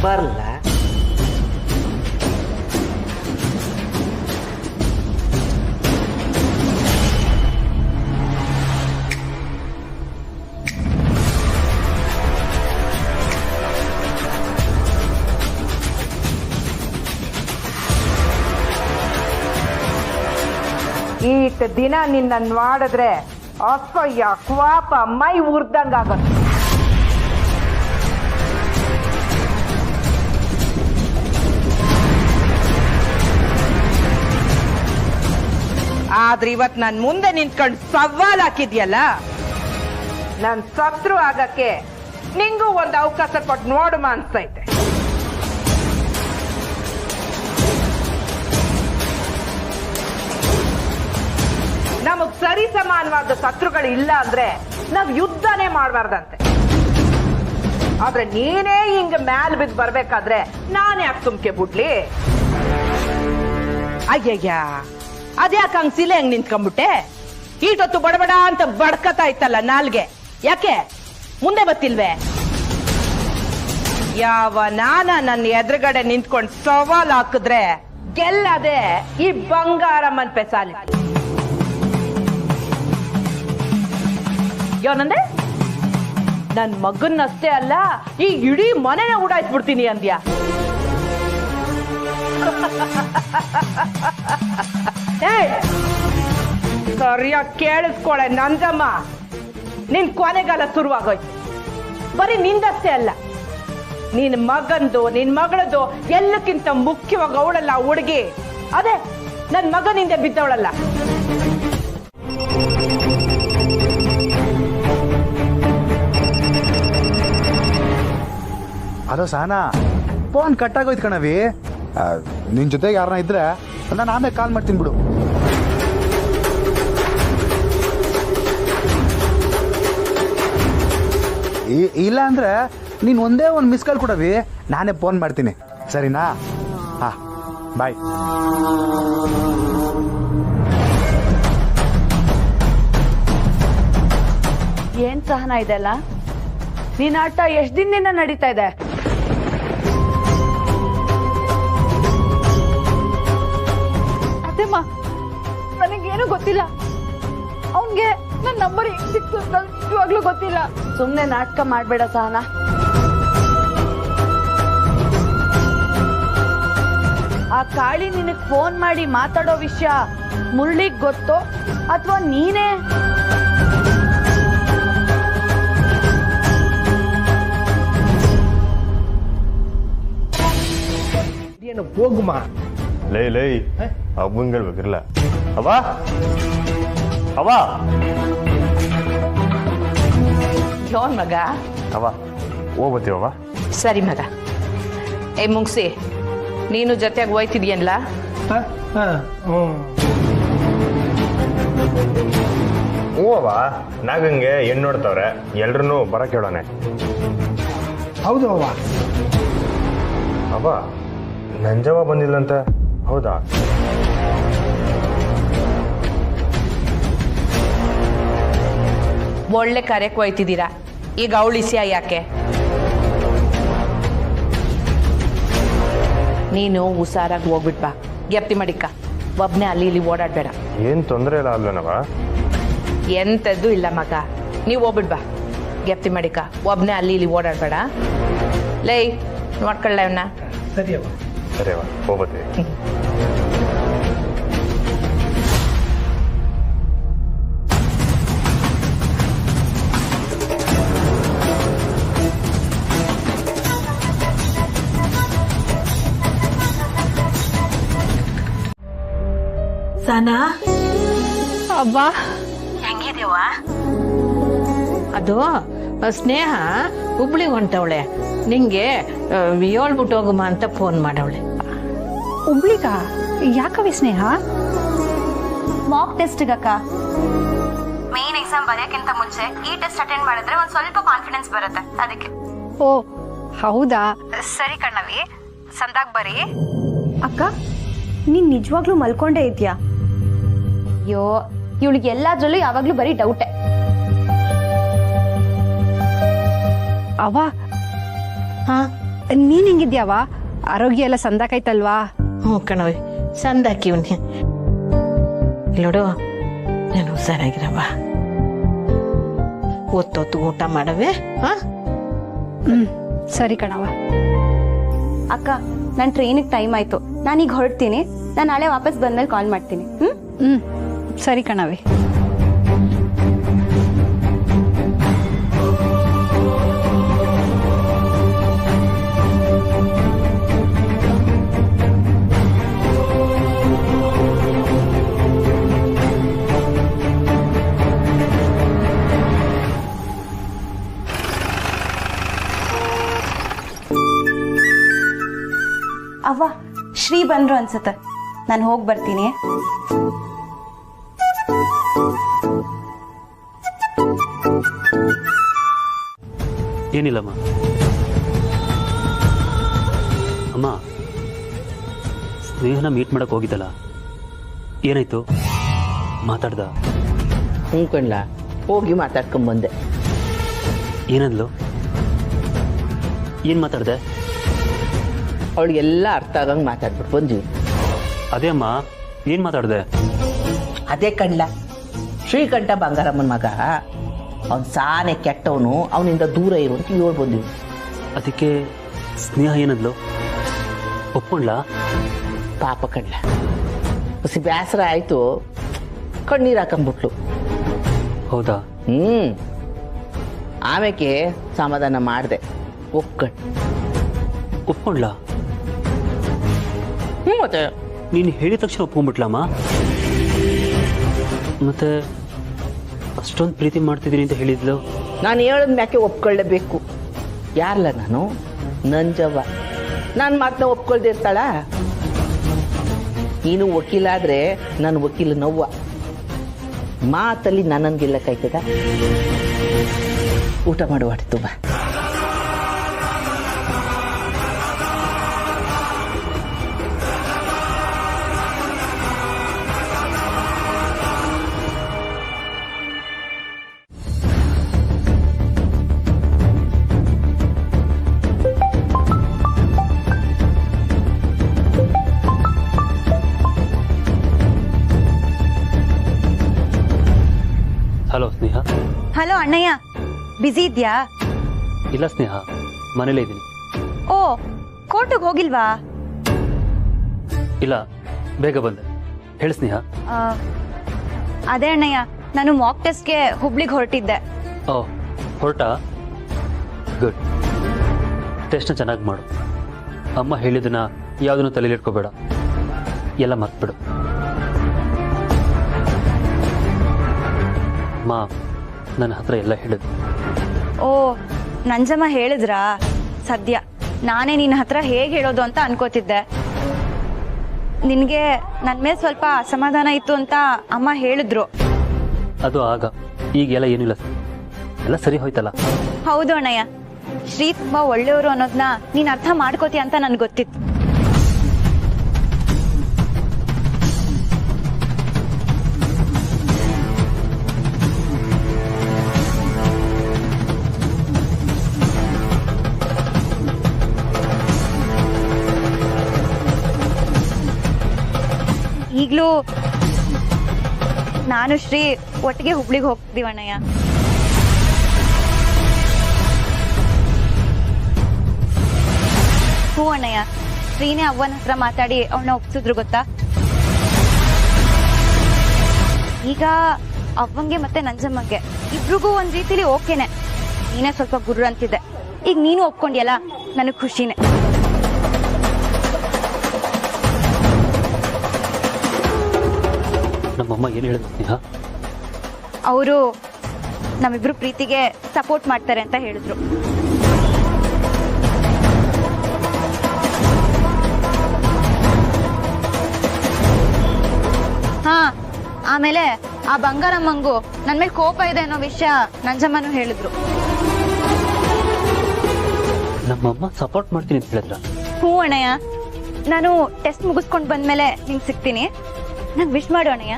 ಬರಲ್ಲ? ಈಟ್ ದಿನ ನಿನ್ನ ಮಾಡಿದ್ರೆ ಅಸಹ್ಯ ಕ್ವಾಪ ಮೈ ಉರ್ದಂಗಾಗತ್ತೆ. ಆದ್ರೆ ಇವತ್ ನನ್ ಮುಂದೆ ನಿಂತ್ಕೊಂಡು ಸವಾಲ್ ಹಾಕಿದ್ಯಲ್ಲ, ನನ್ ಶತ್ರು ಆಗಕ್ಕೆ ನಿಂಗೂ ಒಂದು ಅವಕಾಶ ಕೊಟ್ಟು ನೋಡುಮ ಅನ್ಸ್ತೈತೆ. ನಮಗ್ ಸರಿ ಸಮಾನವಾದ ಶತ್ರುಗಳು ಇಲ್ಲ ಅಂದ್ರೆ ನಾವ್ ಯುದ್ಧನೇ ಮಾಡ್ಬಾರ್ದಂತೆ. ಆದ್ರೆ ನೀನೇ ಹಿಂಗ ಮ್ಯಾಲ್ ಬಿದ್ದು ಬರ್ಬೇಕಾದ್ರೆ ನಾನ್ ಯಾಕೆ ಸುಮ್ಕೆ ಬಿಡ್ಲಿ? ಅಯ್ಯಯ್ಯ, ಅದ್ಯಾಕೆ ಹಂಗ್ ಸಿಲೆ ಹಂಗ್ ನಿಂತ್ಕೊಂಡ್ಬಿಟ್ಟೆ? ಈಟೊತ್ತು ಬಡಬಡ ಅಂತ ಬಡ್ಕತಾ ಇತ್ತಲ್ಲ ನಾಲ್ಗೆ, ಯಾಕೆ ಮುಂದೆ ಬತ್ತಿಲ್ವೇ? ಯಾವ ನನ್ನ ಎದುರುಗಡೆ ನಿಂತ್ಕೊಂಡು ಸವಾಲ್ ಹಾಕಿದ್ರೆ ಗೆಲ್ಲದೆ ಈ ಬಂಗಾರಮ್ಮನ್ ಪೆಸಾಲಿ. ಯೋನಂದೆ ನನ್ ಮಗನ್ನಷ್ಟೇ ಅಲ್ಲ, ಈ ಇಡೀ ಮನೆನ ಉಡಾಯಿಸ್ಬಿಡ್ತೀನಿ ಅಂದ್ಯಾ? ಸರಿಯಾಗಿ ಕೇಳಿಸ್ಕೊಳೆ ನಂಜಮ್ಮ, ನಿನ್ ಕೊನೆಗಾಲ ಶುರುವಾಗೋಯ್ತು. ಬರೀ ನಿಂದಷ್ಟೇ ಅಲ್ಲ, ನಿನ್ ಮಗಂದು ನಿನ್ ಮಗಳದು ಎಲ್ಲಕ್ಕಿಂತ ಮುಖ್ಯವಾಗಿ ಅವಳಲ್ಲ ಹುಡುಗಿ. ಅದೇ ನನ್ ಮಗನಿಂದ ಬಿದ್ದವಳಲ್ಲ. ಹಲೋ ಸಹನಾ, ಫೋನ್ ಕಟ್ಟಾಗೋಯ್ತು ಕಣವಿ. ನಿನ್ ಜೊತೆಗೆ ಯಾರನ್ನ ಇದ್ರೆ ನಾನು ಆಮೇಲೆ ಕಾಲ್ ಮಾಡ್ತೀನಿ ಬಿಡು. ಇಲ್ಲ ಅಂದ್ರೆ ನೀನ್ ಒಂದೇ ಒಂದು ಮಿಸ್ ಕಾಲ್ ಕೊಡವಿ, ನಾನೇ ಫೋನ್ ಮಾಡ್ತೀನಿ, ಸರಿನಾ? ಹಾ, ಬಾಯ್. ಏನ್ ಸಹನ ಇದೆಲ್ಲ? ನೀನ್ ಆಟ ಎಷ್ಟ್ ದಿನದಿಂದ ನಡೀತಾ ಇದೆ? ಅದೇಮ್ಮ, ನನಗೇನು ಗೊತ್ತಿಲ್ಲ. ಅವನ್ಗೆ ನನ್ನ ನಂಬರ್ ಹೆಂಗ್ ಸಿಕ್ತು ಅಂತ ಇವಾಗ್ಲೂ ಗೊತ್ತಿಲ್ಲ. ಸುಮ್ನೆ ನಾಟಕ ಮಾಡ್ಬೇಡ ಸಹನ. ಆ ಕಾಳಿ ನಿನಗ್ ಫೋನ್ ಮಾಡಿ ಮಾತಾಡೋ ವಿಷಯ ಮುರಳಿಗ್ ಗೊತ್ತೋ ಅಥವಾ ನೀನೇ? ಏನು ಹೋಗುಮ ಲೈ ಅಬ್ಬಂಗ್ ಹೇಳ್ಬೇಕಿರಲ್ಲ. ಅವ ಯೋನ್ ಮಗ? ಅವ ಹೋಗ್ಬತ್ತೀವವ. ಸರಿ ಮಗ. ಏ ಮುಗ್ಸಿ, ನೀನು ಜೊತೆಯಾಗಿ ಹೋಯ್ತಿದ್ಯಲ್ಲ? ಹ್ಞೂ ಅವ, ನಾಗಂಗೆ ಹೆಣ್ಣು ನೋಡ್ತವ್ರೆ, ಎಲ್ರೂ ಬರಕ್ ಹೇಳೋಣ. ಹೌದು ಅವ್ವ. ಅವ ನಂಜವ ಬಂದಿಲ್ಲಂತ, ಹೌದಾ? ಒಳ್ಳೆ ಕಾರ್ಯಕ್ಕೆ ಹೋಯ್ತಿದ್ದೀರಾ, ಈಗ ಅವಳಿಸಿಯ ಯಾಕೆ? ನೀನು ಹುಷಾರಾಗಿ ಹೋಗ್ಬಿಟ್ಬಾ, ಗೆಪ್ತಿ ಮಾಡಿಕ್ಕ. ಒಬ್ನೇ ಅಲ್ಲಿ ಇಲ್ಲಿ ಓಡಾಡ್ಬೇಡ. ಏನ್ ತೊಂದರೆ ಇಲ್ಲ ಅಲ್ಲನವ? ಎಂತದ್ದು ಇಲ್ಲ ಮಗ, ನೀವು ಹೋಗ್ಬಿಡ್ಬಾ, ಗೆಪ್ತಿ ಮಾಡಿಕ್ಕ. ಒಬ್ನೇ ಅಲ್ಲಿ ಇಲ್ಲಿ ಓಡಾಡ್ಬೇಡ. ಲೈ ನೋಡ್ಕೊಳ್ಳ ಇವನ್ನ. ಸರಿ ಅವ. ಸರಿ ಅವ, ಹೋಗ್ಬತ್ತೀವಿ. ಸನಾ, ಅವ್ವ ಹೆಂಗಿದೀವ? ಅದು ಸ್ನೇಹ ಹುಬ್ಳಿ ಹೊಂಟವಳೆ, ನಿಂಗೆ ಹೇಳ್ಬಿಟ್ಟು ಹೋಗುಮ ಅಂತ ಫೋನ್ ಮಾಡವಳೆ. ಹುಬ್ಳಿಗ? ಯಾಕವಿ ಸ್ನೇಹ? ಮಾಕ್ ಟೆಸ್ಟ್ಗಕ್ಕ. ಮೇನ್ ಎಕ್ಸಾಮ್ ಬರೆಯಕ್ಕಿಂತ ಮುಂಚೆ ಈ ಟೆಸ್ಟ್ ಅಟೆಂಡ್ ಮಾಡಿದ್ರೆ ಒಂದ್ ಸ್ವಲ್ಪ ಕಾನ್ಫಿಡೆನ್ಸ್ ಬರುತ್ತೆ, ಅದಕ್ಕೆ. ಓ ಹೌದಾ? ಸರಿ ಕಣ್ಣವಿ, ಸಂದಾಗ್ ಬರೀ. ಅಕ್ಕ, ನೀನ್ ನಿಜವಾಗ್ಲೂ ಮಲ್ಕೊಂಡೇ ಇದ್ಯಾ? ಅಯ್ಯೋ, ಇವಳಿಗೆ ಎಲ್ಲಾದ್ರಲ್ಲೂ ಯಾವಾಗ್ಲೂ ಬರೀ ಡೌಟೆ. ಅವ್ವ, ನೀನ್ ಹೆಂಗಿದ್ಯಾವ? ಆರೋಗ್ಯ ಎಲ್ಲ ಸಂದಾಕೈತಲ್ವಾ? ಹ್ಞೂ ಕಣವಿ, ಸಂದಾಕಿವ್ನಿ. ನೋಡು, ನಾನು ಹುಷಾರಾಗಿರವ. ಒತ್ತೊತ್ತು ಊಟ ಮಾಡವೆ. ಸರಿ ಕಣವ. ಅಕ್ಕ, ನನ್ ಟ್ರೈನಿಗೆ ಟೈಮ್ ಆಯ್ತು, ನಾನೀಗ ಹೊರಡ್ತೀನಿ. ನಾನು ನಾಳೆ ವಾಪಸ್ ಬಂದ್ಮೇಲೆ ಕಾಲ್ ಮಾಡ್ತೀನಿ. ಸರಿ ಕಣವಿ. ಅವ್ವ ಶ್ರೀ ಬಂದ್ರು ಅನ್ಸುತ್ತೆ, ನಾನು ಹೋಗಿ ಬರ್ತೀನಿ. ಏನಿಲ್ಲಮ್ಮ. ಅಮ್ಮ, ಸ್ನೇಹನ ಮೀಟ್ ಮಾಡಕ್ ಹೋಗಿದ್ದಲ್ಲ, ಏನಾಯ್ತು? ಮಾತಾಡ್ದ? ಹ್ಞೂ ಕಣ್ಲ, ಹೋಗಿ ಮಾತಾಡ್ಕೊಂಬಂದೆ. ಏನಂದ್ಲು? ಏನು ಮಾತಾಡ್ದೆ? ಅವಳಿಗೆಲ್ಲ ಅರ್ಥ ಆಗಂಗೆ ಮಾತಾಡ್ಬಿಟ್ಟು ಬಂದ್ವಿ. ಅದೇ ಅಮ್ಮ, ಏನು ಮಾತಾಡ್ದೆ? ಅದೇ ಕಣ್ಲ, ಶ್ರೀಕಂಠ ಬಂಗಾರಮ್ಮನ ಮಗ, ಅವ್ನು ಸಾನೆ ಕೆಟ್ಟವನು, ಅವನಿಂದ ದೂರ ಇರು ಅಂತ ಹೇಳಿ ಬಂದ್ವಿ. ಅದಕ್ಕೆ ಸ್ನೇಹ ಏನಂದ್ಲು? ಒಪ್ಕೊಂಡ್ಲಾ? ಪಾಪ ಕಣ್ಲ, ಹೊಸಿ ಬೇಸರ ಆಯ್ತು, ಕಣ್ಣೀರು ಹಾಕೊಂಡ್ಬಿಟ್ಲು. ಹೌದಾ? ಆಮೇಲೆ ಸಮಾಧಾನ ಮಾಡಿದೆ, ಒಪ್ಕೊಂಡ್ಲಾ? ಮತ್ತೆ ನೀನು ಹೇಳಿದ ತಕ್ಷಣ ಒಪ್ಕೊಂಡ್ಬಿಟ್ಲಮ್ಮ? ಮತ್ತೆ ಅಷ್ಟೊಂದು ಪ್ರೀತಿ ಮಾಡ್ತಿದ್ದೀನಿ ಅಂತ ಹೇಳಿದ್ಲು. ನಾನು ಹೇಳದ್ ಮ್ಯಾಕೆ ಒಪ್ಕೊಳ್ಳೇಬೇಕು. ಯಾರಲ್ಲ ನಾನು? ನಂಜವ್ವ. ನಾನು ಮಾತನ್ನ ಒಪ್ಕೊಳ್ದೆ ಇರ್ತಾಳ? ನೀನು ವಕೀಲ ಆದ್ರೆ ನನ್ನ ವಕೀಲ ನೋವ್ವ. ಮಾತಲ್ಲಿ ನನ್ನನ್ನು ಗೆಲ್ಲಕ್ಕಾಯ್ತದ? ಊಟ ಮಾಡುವಾಡ್ತು ಬಾ. ಹಲೋ ಸ್ನೇಹ. ಹಲೋ ಅಣ್ಣಯ್ಯ, ಬಿಸಿ ಇದ್ಯಾ? ಇಲ್ಲ ಸ್ನೇಹ, ಮನೇಲೇ ಇದ್ದೀನಿ. ಓ, ಕೋರ್ಟಿಗೆ ಹೋಗಿಲ್ವಾ? ಇಲ್ಲ, ಬೇಗ ಬಂದೆ. ಹೇಳಿ ಸ್ನೇಹ. ಅದೇ ಅಣ್ಣಯ್ಯ, ನಾನು ಮಾಕ್ ಟೆಸ್ಟ್ಗೆ ಹುಬ್ಳಿಗೆ ಹೊರಟಿದ್ದೆ. ಓ, ಹೊರಟಾ? ಗುಡ್. ಟೆಸ್ಟ್ನ ಚೆನ್ನಾಗಿ ಮಾಡು. ಅಮ್ಮ ಹೇಳಿದ್ದನ್ನ ಯಾವುದನ್ನು ತಲೆಯಲ್ಲಿ ಇಟ್ಕೋಬೇಡ, ಎಲ್ಲ ಮರ್ತ್ಬಿಡು. ಮಾ ನನ್ನ ಹತ್ರ ಎಲ್ಲ ಹೇಳಿದ್ರು. ಓ, ನಂಜಮ್ಮ ಹೇಳಿದ್ರಾ? ಸದ್ಯ ನಾನೇ ನಿನ್ನ ಹತ್ರ ಹೇಗೆ ಹೇಳೋದು ಅಂತ ಅನ್ಕೋತಿದ್ದೆ. ನಿನಗೆ ನನ್ನ ಮೇಲೆ ಸ್ವಲ್ಪ ಅಸಮಾಧಾನ ಇತ್ತು ಅಂತ ಅಮ್ಮ ಹೇಳಿದ್ರು. ಅದು ಆಗ, ಈಗೆಲ್ಲ ಏನಿಲ್ಲ, ಎಲ್ಲ ಸರಿ ಹೋಯ್ತಲ್ಲ. ಹೌದು ಅಣ್ಣಯ್ಯ, ಶ್ರೀ ತುಂಬಾ ಒಳ್ಳೆಯವರು ಅನ್ನೋದನ್ನ ನೀನ್ ಅರ್ಥ ಮಾಡ್ಕೋತೀಯ ಅಂತ ನನ್ಗೆ ಗೊತ್ತಿತ್ತು. ಈಗಲೂ ನಾನು ಶ್ರೀ ಒಟ್ಟಿಗೆ ಹುಬ್ಳಿಗೆ ಹೋಗ್ತೀವಿ ಅಣ್ಣಯ್ಯ. ಹ್ಞೂ ಅಣ್ಣಯ್ಯ, ಶ್ರೀನೇ ಅವ್ವನ ಹತ್ರ ಮಾತಾಡಿ ಅವಳನ್ನ ಒಪ್ಸಿದ್ರು ಗೊತ್ತಾ. ಈಗ ಅವ್ವಂಗೆ ಮತ್ತೆ ನಂಜಮ್ಮಗೆ ಇಬ್ರಿಗೂ ಒಂದ್ ರೀತಿಲಿ ಓಕೆನೆ. ನೀನೇ ಸ್ವಲ್ಪ ಗುರ್ರ ಅಂತಿದ್ದೆ, ಈಗ ನೀನು ಒಪ್ಕೊಂಡಿಯಲ್ಲ, ನನಗೆ ಖುಷಿನೇ. ನಮ್ಮಮ್ಮ ಏನು ಹೇಳಿದ್ರು ಸ್ನೇಹ? ಅವರು ನಮ್ಮಿಬ್ರು ಪ್ರೀತಿಗೆ ಸಪೋರ್ಟ್ ಮಾಡ್ತಾರೆ ಅಂತ ಹೇಳಿದ್ರು. ಹಾ, ಆಮೇಲೆ ಆ ಬಂಗಾರಮ್ಮಂಗೂ ನನ್ ಮೇಲೆ ಕೋಪ ಇದೆ ಅನ್ನೋ ವಿಷಯ ನಂಜಮ್ಮನೂ ಹೇಳಿದ್ರು. ನಮ್ಮಮ್ಮ ಸಪೋರ್ಟ್ ಮಾಡ್ತೀನಿ ಅಂತ ಹೇಳಿದ್ರ? ಹ್ಞೂ ಅಣ್ಣಯ್ಯ, ನಾನು ಟೆಸ್ಟ್ ಮುಗಿಸ್ಕೊಂಡು ಬಂದ್ಮೇಲೆ ನಿಂಗೆ ಸಿಗ್ತೀನಿ. ನಂಗೆ ವಿಶ್ ಮಾಡು ಅಣ್ಣಯ್ಯ.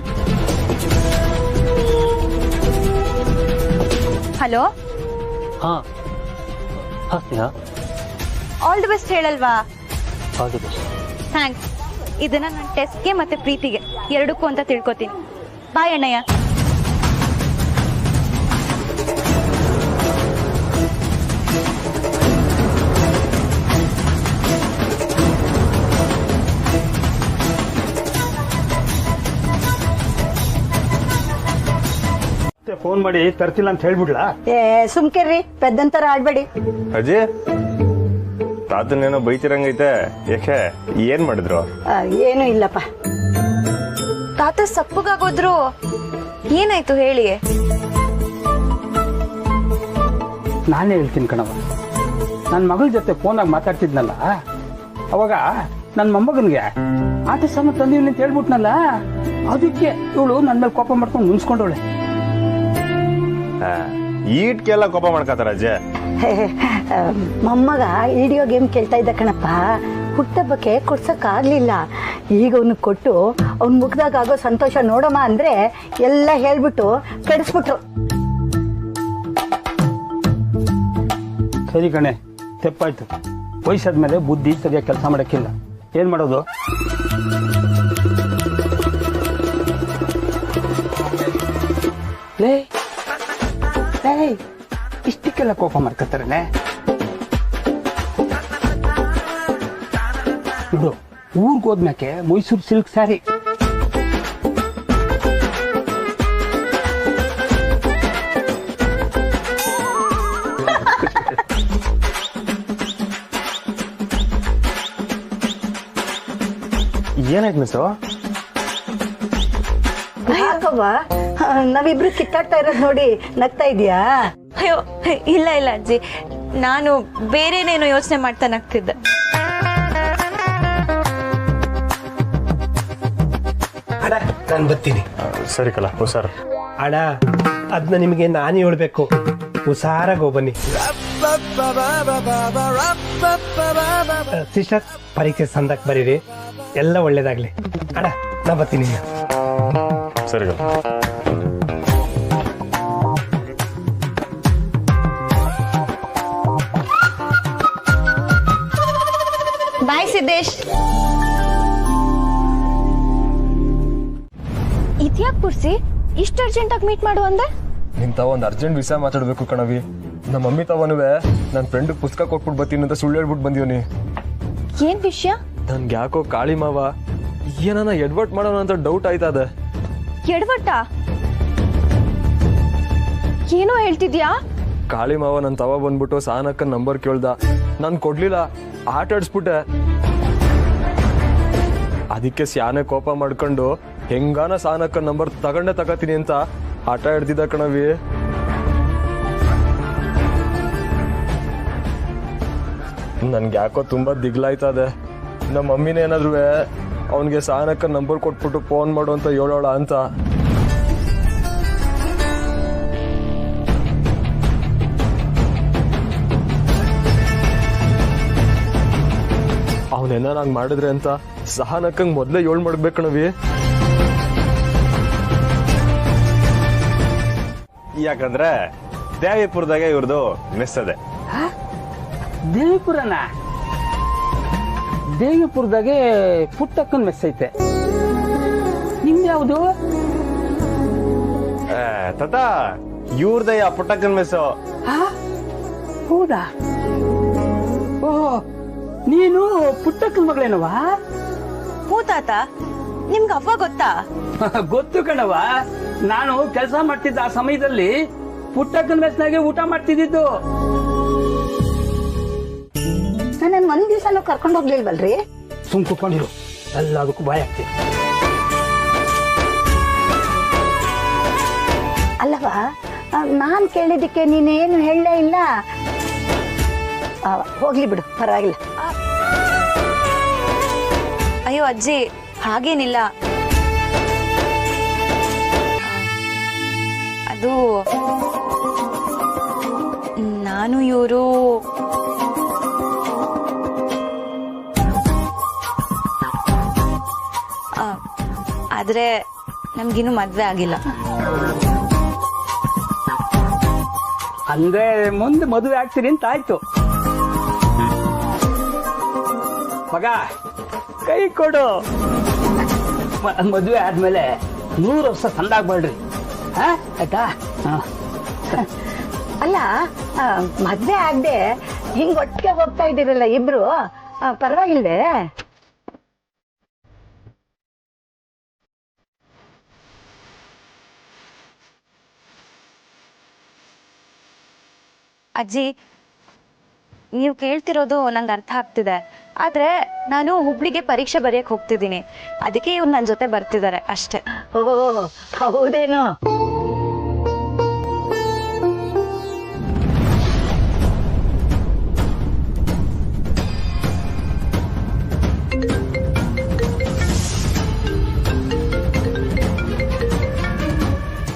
ಹಲೋ. ಹಾ ಸ್ನೇಹ, ಆಲ್ ದಿ ಬೆಸ್ಟ್ ಹೇಳಲ್ವಾ? All the best. ಥ್ಯಾಂಕ್ಸ್. ಇದನ್ನ ನನ್ನ ಟೆಸ್ಟ್ಗೆ ಮತ್ತೆ ಪ್ರೀತಿಗೆ ಎರಡಕ್ಕೂ ಅಂತ ತಿಳ್ಕೊತೀನಿ. ಬಾಯ್ ಅಣ್ಣಯ್ಯ. ಫೋನ್ ಮಾಡಿ ತರ್ತಿಲ್ಲ ಅಂತ ಹೇಳ್ಬಿಡ್ಲಾ? ಸುಮ್ಕಿರ್ರಿ, ಪೆದ್ದಂತರ ಆಡ್ಬೇಡಿ. ಅಜಯ್, ತಾತನೇನೋ ಬೈತಿರಂಗೈತೆ, ಯಾಕೆ? ಏನ್ ಮಾಡಿದ್ರು? ಏನು ಇಲ್ಲಪ್ಪ. ತಾತ ಸಪ್ಪಗಾಗೋದ್ರು, ಏನಾಯ್ತು ಹೇಳಿ? ನಾನೇ ಹೇಳ್ತೀನಿ ಕಣವ. ನನ್ನ ಮಗಳ ಜೊತೆ ಫೋನಾಗ ಮಾತಾಡ್ತಿದ್ನಲ್ಲ, ಅವಾಗ ನನ್ನ ಮೊಮ್ಮಗನ್ಗೆ ಆಟ ಸಾಮಾನು ತಂದಿವ್ನಿ ಅಂತ ಹೇಳ್ಬಿಟ್ನಲ್ಲ, ಅದಕ್ಕೆ ಇವಳು ನನ್ನ ಮೇಲೆ ಕೋಪ ಮಾಡ್ಕೊಂಡು ಮುನ್ಸ್ಕೊಂಡವಳೆ. ಈಟ್ಗೆಲ್ಲ ಕೋಪ ಮಾಡ್ಕೋತಾರ ಅಜ್ಜೆ. ಮೊಮ್ಮಗ ವಿಡಿಯೋ ಗೇಮ್ ಕೇಳ್ತಾ ಇದ್ದ ಕಣಪ್ಪ, ಹುಟ್ಟಬ್ಬಕ್ಕೆ ಕೊಡ್ಸಕ್ಕಾಗ್ಲಿಲ್ಲ. ಈಗ ಅವನಿಗೆ ಕೊಟ್ಟು ಅವ್ನ ಮುಖದಾಗ ಆಗೋ ಸಂತೋಷ ನೋಡಮ್ಮ ಅಂದ್ರೆ ಎಲ್ಲ ಹೇಳ್ಬಿಟ್ಟು ಕೆಡಿಸ್ಬಿಟ್ರು. ಸರಿ ಕಣೆ, ತೆಪ್ಪಾಯ್ತು. ವಯಸ್ಸಾದ್ಮೇಲೆ ಬುದ್ಧಿ ಸರಿಯಾಗಿ ಕೆಲಸ ಮಾಡಕ್ಕಿಲ್ಲ. ಏನ್ ಮಾಡೋದು? ಲೇ ಇಷ್ಟಕ್ಕೆಲ್ಲ ಕೋಪ ಮಾಡ್ಕೊತಾರನೆ. ಇದು ಊರ್ಗ್ ಹೋದ್ಮ್ಯಾಕೆ ಮೈಸೂರು ಸಿಲ್ಕ್ ಸ್ಯಾರಿ. ಏನಾಯ್ತು ಮಿಸ್ಸು? ಯಾಕವ್ವ ನಾವಿಬ್ರು ಕಿತ್ತಾಡ್ತಾ ಇರೋದ್ ನೋಡಿ ನಗ್ತಾ ಇದೀಯಾ? ಅಯ್ಯೋ ಇಲ್ಲ ಇಲ್ಲ ಅಜ್ಜಿ, ನಾನು ಬೇರೆನೇನೋ ಯೋಚನೆ ಮಾಡ್ತಾ ನಗ್ತಿದ್ದೆ. ಅಣ್ಣ ನಾನು ಬರ್ತೀನಿ. ಸರಿ ಕಲ ಹುಷಾರು. ಅಣ್ಣ ಅದನ್ನ ನಿಮಗೆ ನಾನು ಹೇಳ್ಬೇಕು, ಹುಷಾರಾಗಿ ಹೋಗ್ಬನ್ನಿ. ಸಿಸ್ಟರ್ ಪರೀಕ್ಷೆ ಸಂದಕ್ಕೆ ಬರೀರಿ, ಎಲ್ಲ ಒಳ್ಳೇದಾಗ್ಲಿ. ಅಣ್ಣ ನಾ ಬರ್ತೀನಿ. ಸರಿ ಕಲ. ಬಾಯ್ ಸಿದ್ದೇಶ್. ಇದ್ಯಾಕ್ ಪುರ್ಸಿ ಇಷ್ಟು ಅರ್ಜೆಂಟ್ ಆಗಿ ಮೀಟ್ ಮಾಡು ಅಂದೆ? ನಿನ್ ತಾವ ಒಂದು ಅರ್ಜೆಂಟ್ ವಿಷಯ ಮಾತಾಡ್ಬೇಕು ಕಣವಿ. ನಮ್ಮ ಮಮ್ಮಿ ತಾವನುವೆ ನನ್ನ ಫ್ರೆಂಡ್ ಪುಸ್ತಕ ಕೊಟ್ಬಿಟ್ಟು ಬರ್ತೀನಿ ಅಂತ ಸುಳ್ಳು ಹೇಳ್ಬಿಟ್ಟು ಬಂದೀವನಿ. ಏನ್ ವಿಷಯ? ನನ್ಗೆ ಯಾಕೋ ಕಾಳಿ ಮಾವ ಏನಾನ ಎಡ್ವರ್ಟ್ ಮಾಡೋಣ ಅಂತ ಡೌಟ್ ಆಯ್ತದ. ಎಡ್ವಟ್ಟ? ಏನೋ ಹೇಳ್ತಿದ್ಯಾ? ಕಾಳಿ ಮಾವ ನನ್ನ ತವ ಬಂದ್ಬಿಟ್ಟು ಸಾನಕ್ಕ ನಂಬರ್ ಕೇಳ್ದ, ನಾನು ಕೊಡ್ಲಿಲ್ಲ, ಆಟ ಆಡಿಸ್ಬಿಟ್ಟೆ. ಅದಕ್ಕೆ ಸ್ಯಾನೆ ಕೋಪ ಮಾಡ್ಕೊಂಡು ಹೆಂಗಾನ ಸಾನಕ್ಕ ನಂಬರ್ ತಗತೀನಿ ಅಂತ ಆಟ ಹಿಡ್ದಿದ್ದ ಕಣವಿ. ನನ್ಗೆ ಯಾಕೋ ತುಂಬಾ ದಿಗ್ಲಾಯ್ತದೆ. ನಮ್ಮ ಮಮ್ಮಿನ ಏನಾದ್ರು ಅವನಿಗೆ ಸಾನಕ್ಕ ನಂಬರ್ ಕೊಟ್ಬಿಟ್ಟು ಫೋನ್ ಮಾಡು ಅಂತ ಹೇಳೋಳ ಅಂತ. ಅವನೇನ ನಂಗೆ ಮಾಡಿದ್ರೆ ಅಂತ ಸಹನಕ್ಕಂಗ್ ಮೊದ್ಲೇ ಏಳ್ ಮಾಡ್ಬೇಕು ಕಣವಿ. ಯಾಕಂದ್ರೆ ದೇವಿಪುರದಾಗೆ ಇವ್ರದು ಮಿಸ್ ಅದೆ. ದೇವಿಪುರನ? ದೇವಿಪುರದಾಗೆ ಪುಟ್ಟಕ್ಕನ್ ಮೆಸ್ ಐತೆ. ನಿಮ್ದು ಯಾವುದು? ತಾತ ಇವ್ರದಯ್ಯ ಪುಟ್ಟಕ್ಕನ್ ಮೆಸ್ಸು. ಹೌದಾ? ಓ, ನೀನು ಪುಟ್ಟಕ್ಕನ್ ಮಗಳೇನವಾ? ಹೂ ತಾತ, ನಿಮ್ಗೆ ಅವ್ವ ಗೊತ್ತಾ? ಗೊತ್ತು ಕಣವ. ನಾನು ಕೆಲಸ ಮಾಡ್ತಿದ್ದ ಆ ಸಮಯದಲ್ಲಿ ಪುಟ್ಟಕ್ಕನ ಮೆಸ್ನಾಗೆ ಊಟ ಮಾಡ್ತಿದ್ದು. ನನ್ನ ಒಂದ್ ದಿವಸನೂ ಕರ್ಕೊಂಡು ಹೋಗ್ಲಿಲ್ವಲ್ರಿ? ಸುಮ್ ಕುತ್ಕೊಂಡಿರು, ಎಲ್ಲದಕ್ಕೂ ಭಯ ಆಗ್ತದೆ. ಅಲ್ಲವಾ, ನಾನ್ ಕೇಳಿದಕ್ಕೆ ನೀನೇನು ಹೇಳಲೇ ಇಲ್ಲ. ಹೋಗ್ಲಿ ಬಿಡು, ಪರವಾಗಿಲ್ಲ. ಅಯ್ಯೋ ಅಜ್ಜಿ, ಹಾಗೇನಿಲ್ಲ. ಅದು ನಾನು ಇವರು ಆದ್ರೆ ನಮ್ಗಿನ್ನು ಮದ್ವೆ ಆಗಿಲ್ಲ. ಅಂದ್ರೆ ಮುಂದೆ ಮದುವೆ ಆಗ್ತೀರಿ ಅಂತ ಆಯ್ತು. ಮಗ ಕೈ ಕೊಡು. ಮದುವೆ ಆದ್ಮೇಲೆ 100 ವರ್ಷ ಸಂದಾಗ್ಬೇಡ್ರಿ, ಆಯ್ತಾ? ಅಲ್ಲ, ಮದ್ವೆ ಆಗದೆ ಹಿಂಗ್ ಒಟ್ಟಿಗೆ ಹೋಗ್ತಾ ಇದ್ದೀರಲ್ಲ ಇಬ್ರು, ಪರವಾಗಿಲ್ವೇ? ಅಜ್ಜಿ, ನೀವು ಕೇಳ್ತಿರೋದು ನಂಗೆ ಅರ್ಥ ಆಗ್ತಿದೆ. ಆದ್ರೆ ನಾನು ಹುಬ್ಳಿಗೆ ಪರೀಕ್ಷೆ ಬರೆಯಕ್ ಹೋಗ್ತಿದ್ದೀನಿ, ಅದಕ್ಕೆ ಇವ್ರು ನನ್ನ ಜೊತೆ ಬರ್ತಿದ್ದಾರೆ ಅಷ್ಟೇ. ಓ, ಹೌದೇನೋ?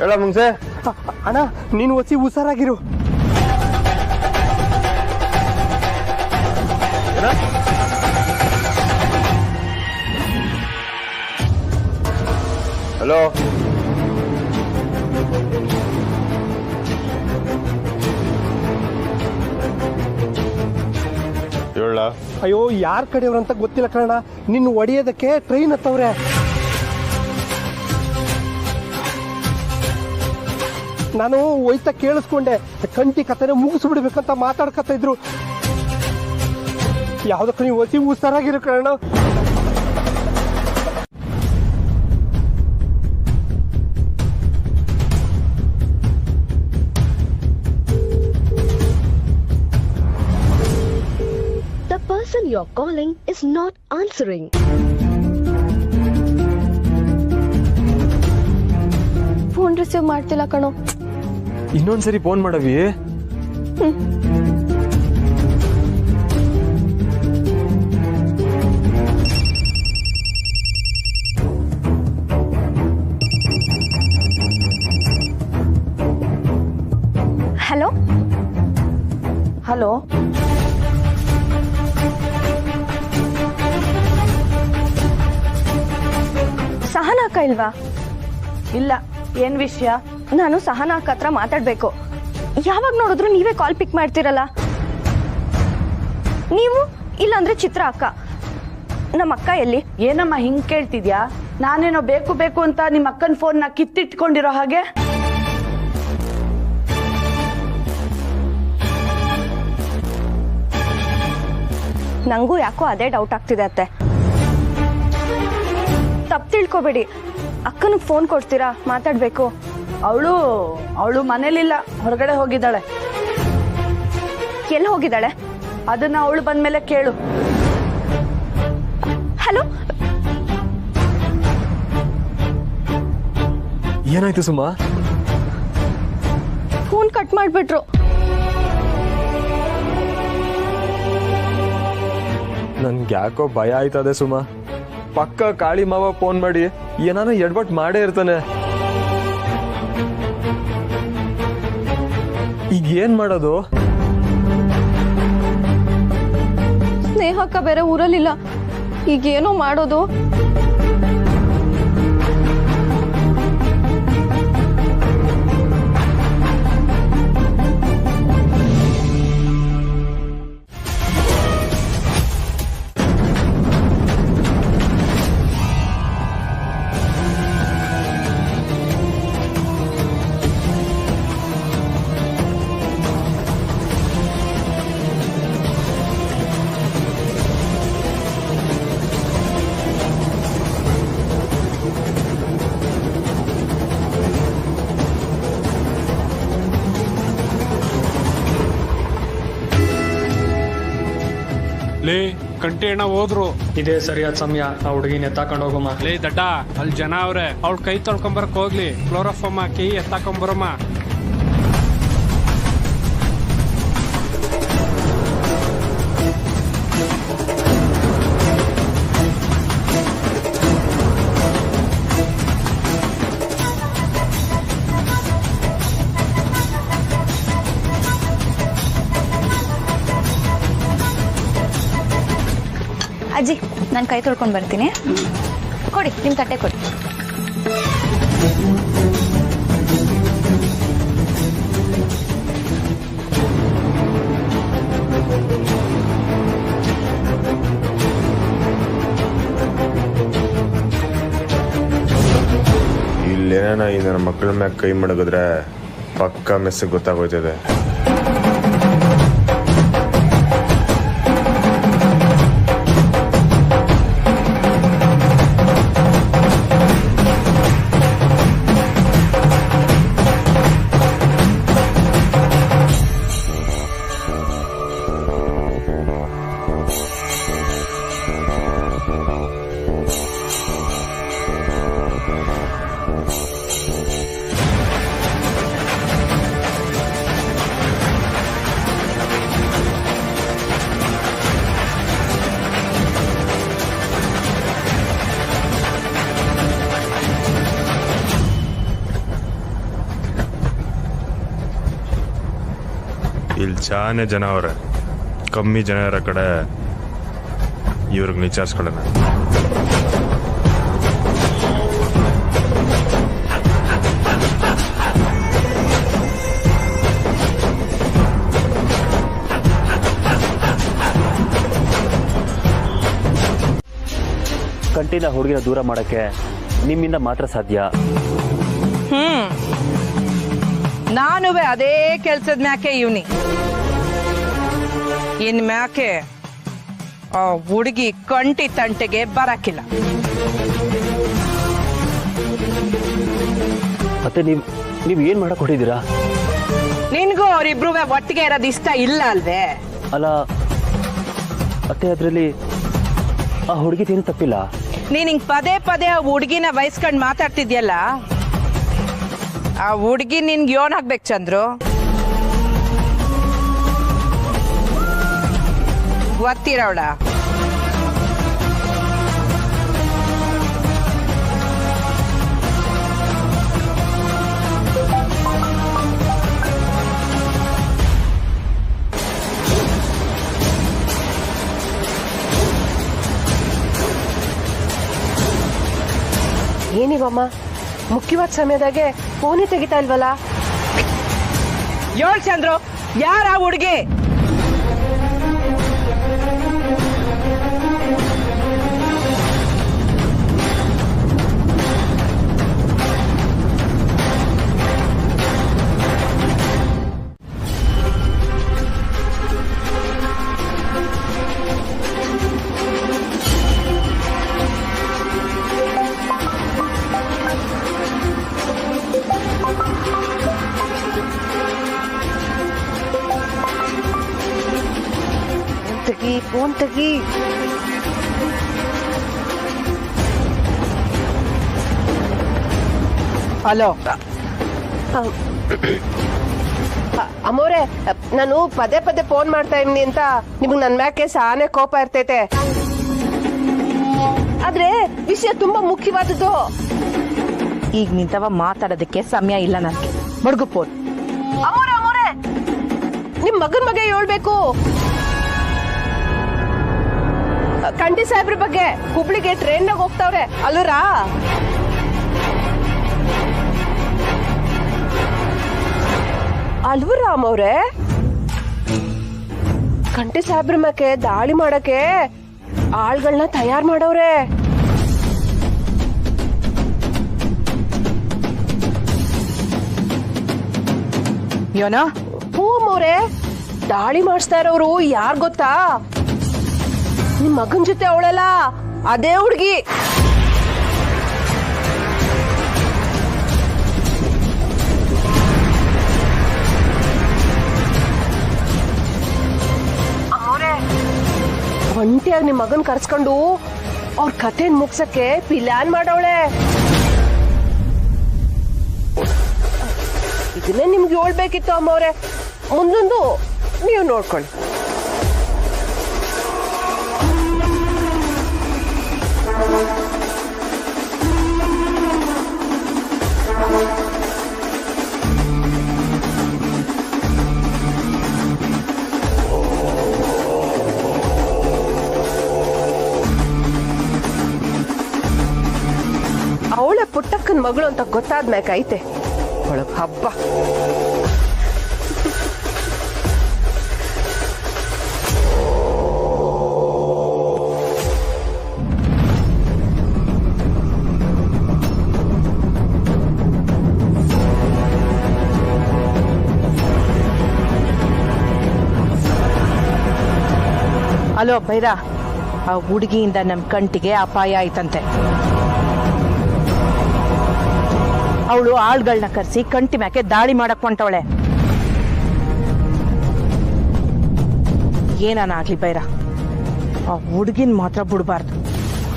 ಹೇಳ ಮುಂಚೆ. ಅಣ್ಣ ನೀನು ಒಸಿ ಹುಷಾರಾಗಿರು. ಹಲೋ, ಹೇಳ. ಅಯ್ಯೋ ಯಾರ ಕಡೆಯವ್ರಂತ ಗೊತ್ತಿಲ್ಲ ಕಣ. ನಿನ್ನ ಒಡೆಯೋದಕ್ಕೆ ಟ್ರೈನ್ ಹತ್ತವ್ರೆ. ನಾನು ಹೋಯ್ತಾ ಕೇಳಿಸ್ಕೊಂಡೆ, ಕಂಟಿ ಕಥೆನ ಮುಗಿಸ್ಬಿಡ್ಬೇಕಂತ ಮಾತಾಡ್ಕತ್ತ ಇದ್ರು. ಯಾವ್ದಕ್ಕ ನೀವು ಒಸಿ ಹುಷಾರಾಗಿರೋ ಕಣ. The person you're calling is not answering. Phone receive ಮಾಡ್ತಿಲ್ಲ ಕಣೋ. ಇನ್ನೊಂದ್ಸರಿ ಫೋನ್ ಮಾಡವಿ. ಹಲೋ ಹಲೋ, ಸಹನಾ ಅಕ್ಕ ಇಲ್ವಾ? ಇಲ್ಲ, ಏನ್ ವಿಷಯ? ನಾನು ಸಹನಾ ಅಕ್ಕ ಹತ್ರ ಮಾತಾಡ್ಬೇಕು. ಯಾವಾಗ ನೋಡಿದ್ರು ನೀವೇ ಕಾಲ್ ಪಿಕ್ ಮಾಡ್ತಿರಲ್ಲ. ನೀವು ಇಲ್ಲಾಂದ್ರೆ ಚಿತ್ರ ಅಕ್ಕ. ನಮ್ಮ ಅಕ್ಕ ಎಲ್ಲಿ? ಏನಮ್ಮ ಹಿಂಗ್ ಕೇಳ್ತಿದ್ಯಾ? ನಾನೇನೋ ಬೇಕು ಬೇಕು ಅಂತ ನಿಮ್ಮ ಅಕ್ಕನ ಫೋನ್ನ ಕಿತ್ತಿಟ್ಕೊಂಡಿರೋ ಹಾಗೆ. ನಂಗೂ ಯಾಕೋ ಅದೇ ಡೌಟ್ ಆಗ್ತಿದೆ ಅತ್ತೆ. ತಪ್ಪು ತಿಳ್ಕೊಬೇಡಿ. ಅಕ್ಕನಿಗೆ ಫೋನ್ ಕೊಡ್ತೀರಾ? ಮಾತಾಡ್ಬೇಕು. ಅವಳು ಮನೇಲಿಲ್ಲ, ಹೊರಗಡೆ ಹೋಗಿದ್ದಾಳೆ. ಎಲ್ಲಿ ಹೋಗಿದ್ದಾಳೆ? ಅದನ್ನ ಅವಳು ಬಂದ್ಮೇಲೆ ಕೇಳು. ಹಲೋ, ಏನಾಯ್ತು ಸುಮಾ? ಫೋನ್ ಕಟ್ ಮಾಡ್ಬಿಟ್ರು. ನನ್ಗೆ ಯಾಕೋ ಭಯ ಆಯ್ತದೆ ಸುಮಾ. ಪಕ್ಕ ಕಾಳಿ ಮಾವ ಫೋನ್ ಮಾಡಿ ಏನಾನ ಎಡ್ಬಟ್ ಮಾಡೇ ಇರ್ತಾನೆ. ಈಗ ಏನ್ ಮಾಡೋದು? ಸ್ನೇಹಕ್ಕ ಬೇರೆ ಊರಲ್ಲಿಲ್ಲ. ಈಗೇನೋ ಮಾಡೋದು? ಲೇ ಕಂಟಿ ಅಣ್ಣ ಹೋದ್ರು. ಇದೇ ಸರಿಯಾದ ಸಮಯ. ಆ ಹುಡುಗಿನ ಎತ್ತಾಕೊಂಡು ಹೋಗಮ್ಮ. ಲೇ ದಡ್ಡ, ಅಲ್ಲಿ ಜನ ಅವ್ರೆ. ಅವ್ಳ ಕೈ ತೊಳ್ಕೊಂಬರಕ್ ಹೋಗ್ಲಿ. ಕ್ಲೋರೋಫಾರ್ಮ್ ಹಾಕಿ ಎತ್ತಾಕೊಂಬರಮ್ಮ. ಅಜ್ಜಿ, ನಾನು ಕೈ ತೊಳ್ಕೊಂಡು ಬರ್ತೀನಿ. ಕೊಡಿ, ನಿಮ್ಮ ತಟ್ಟೆ ಕೊಡಿ. ಇಲ್ಲೇನ ಈ ನನ್ನ ಮಕ್ಕಳ ಮ್ಯಾಗ ಕೈ ಮಡಗಿದ್ರೆ ಪಕ್ಕ ಮೆಸ್ ಗೊತ್ತಾಗೋಯ್ತದೆ. ಶಾನೆ ಜನ ಅವ್ರೆ, ಕಮ್ಮಿ ಜನ ಇರೋ ಕಡೆ ಇವ್ರಿಗೆ ವಿಚಾರಿಸ್ಕೊಳ್ಳೋಣ. ಕಂಟಿನ ಹುಡುಗಿನ ದೂರ ಮಾಡಕ್ಕೆ ನಿಮ್ಮಿಂದ ಮಾತ್ರ ಸಾಧ್ಯ. ನಾನುವೆ ಅದೇ ಕೆಲ್ಸದ ಮ್ಯಾಕೆ ಇವನಿ ಇನ್ ಮ್ಯಾಕೆ ಆ ಹುಡುಗಿ ಕಂಟಿ ತಂಟೆಗೆ ಬರಕಿಲ್ಲ. ಮತ್ತೆ ನೀವ್ ಏನ್ ಮಾಡಕ್ ಹೊಡಿದ್ದೀರಾ? ನಿನ್ಗೂ ಅವರಿಬ್ರು ಒಟ್ಟಿಗೆ ಇರೋದು ಇಷ್ಟ ಇಲ್ಲ ಅಲ್ವೇ? ಅಲ್ಲ ಅತ್ತೆ, ಅದ್ರಲ್ಲಿ ಆ ಹುಡುಗಿದೇನು ತಪ್ಪಿಲ್ಲ. ನೀನ್ ಹಿಂಗ್ ಪದೇ ಪದೇ ಆ ಹುಡುಗಿನ ವಯಸ್ಕೊಂಡ್ ಮಾತಾಡ್ತಿದ್ಯಲ್ಲ, ಆ ಹುಡುಗಿ ನಿನ್ಗೆ ಯೋನ್ ಹಾಕ್ಬೇಕು ಚಂದ್ರು. ಗೊತ್ತಿರೋಳ ಏನಿವಮ್ಮ ಮುಖ್ಯವಾದ ಸಮಯದಾಗೆ ಫೋನೇ ತೆಗಿತಾ ಇಲ್ವಲ್ಲ? ಯೋಳ್ ಚಂದ್ರು, ಯಾರ ಹುಡುಗಿ? ಫೋನ್ ತೆಗಿ. ಹಲೋ ಅಮ್ಮೋರೆ, ನಾನು ಪದೇ ಪದೇ ಫೋನ್ ಮಾಡ್ತಾ ಇದೀನಿ ಅಂತ ನಿಮ್ಗೆ ನನ್ ಮ್ಯಾಕೆ ಸಾನೆ ಕೋಪ ಇರ್ತೈತೆ. ಆದ್ರೆ ವಿಷಯ ತುಂಬಾ ಮುಖ್ಯವಾದದ್ದು. ಈಗ ನಿಂತವ ಮಾತಾಡೋದಕ್ಕೆ ಸಮಯ ಇಲ್ಲ ನನ್ಗೆ. ಬಡ್ಗು ಫೋನ್. ಅಮ್ಮೋರೆ, ನಿಮ್ ಮಗನ್ ಬಗ್ಗೆ ಹೇಳ್ಬೇಕು. ಕಂಠಿ ಸಾಹೇಬ್ರ ಬಗ್ಗೆ ಹುಬ್ಳಿಗೆ ಟ್ರೈನ್ ನಾಗ ಹೋಗ್ತಾವ್ರೆ ಅಲ್ಲೂರಾ? ಅಲ್ವ ರಾಮ್ ಅವ್ರೆ, ಕಂಠಿ ಸಾಹೇಬ್ರ ಮ್ಯಾಕೆ ದಾಳಿ ಮಾಡಕ್ಕೆ ಆಳ್ಗಳನ್ನ ತಯಾರ್ ಮಾಡವ್ರೆ. ಏನೋ? ಹೂ ಅಮ್ಮವ್ರೆ, ದಾಳಿ ಮಾಡಿಸ್ತಾ ಇರೋರು ಯಾರ್ ಗೊತ್ತಾ? ನಿಮ್ ಮಗನ್ ಜೊತೆ ಅವಳಲ್ಲ, ಅದೇ ಹುಡುಗಿ. ಒಂಟಿಯಾಗಿ ನಿಮ್ ಮಗನ್ ಕರ್ಸ್ಕೊಂಡು ಅವ್ರ ಕಥೆನ್ ಮುಗ್ಸಕ್ಕೆ ಪ್ಲಾನ್ ಮಾಡವಳೆ. ಇದನ್ನೇ ನಿಮ್ಗೆ ಹೇಳ್ಬೇಕಿತ್ತು ಅಮ್ಮವ್ರೆ. ಮುಂದೊಂದು ನೀವು ನೋಡ್ಕೊಳ್ಳಿ. ಅವಳೆ ಪುಟ್ಟಕ್ಕನ ಮಗಳು ಅಂತ ಗೊತ್ತಾದ್ಮ್ಯಾಕ ಐತೆ ಒಳಗ್ ಹಬ್ಬ. ಅಲೋ ಬೈರಾ, ಆ ಹುಡುಗಿಯಿಂದ ನಮ್ ಕಂಟಿಗೆ ಅಪಾಯ ಆಯ್ತಂತೆ. ಅವಳು ಆಳ್ಗಳನ್ನ ಕರೆಸಿ ಕಂಟಿ ಮ್ಯಾಕೆ ದಾಳಿ ಮಾಡಕ್ ಹೊಂಟವಳೆ. ಏನಾಗ್ಲಿ ಬೈರಾ, ಆ ಹುಡುಗಿನ ಮಾತ್ರ ಬಿಡ್ಬಾರ್ದು.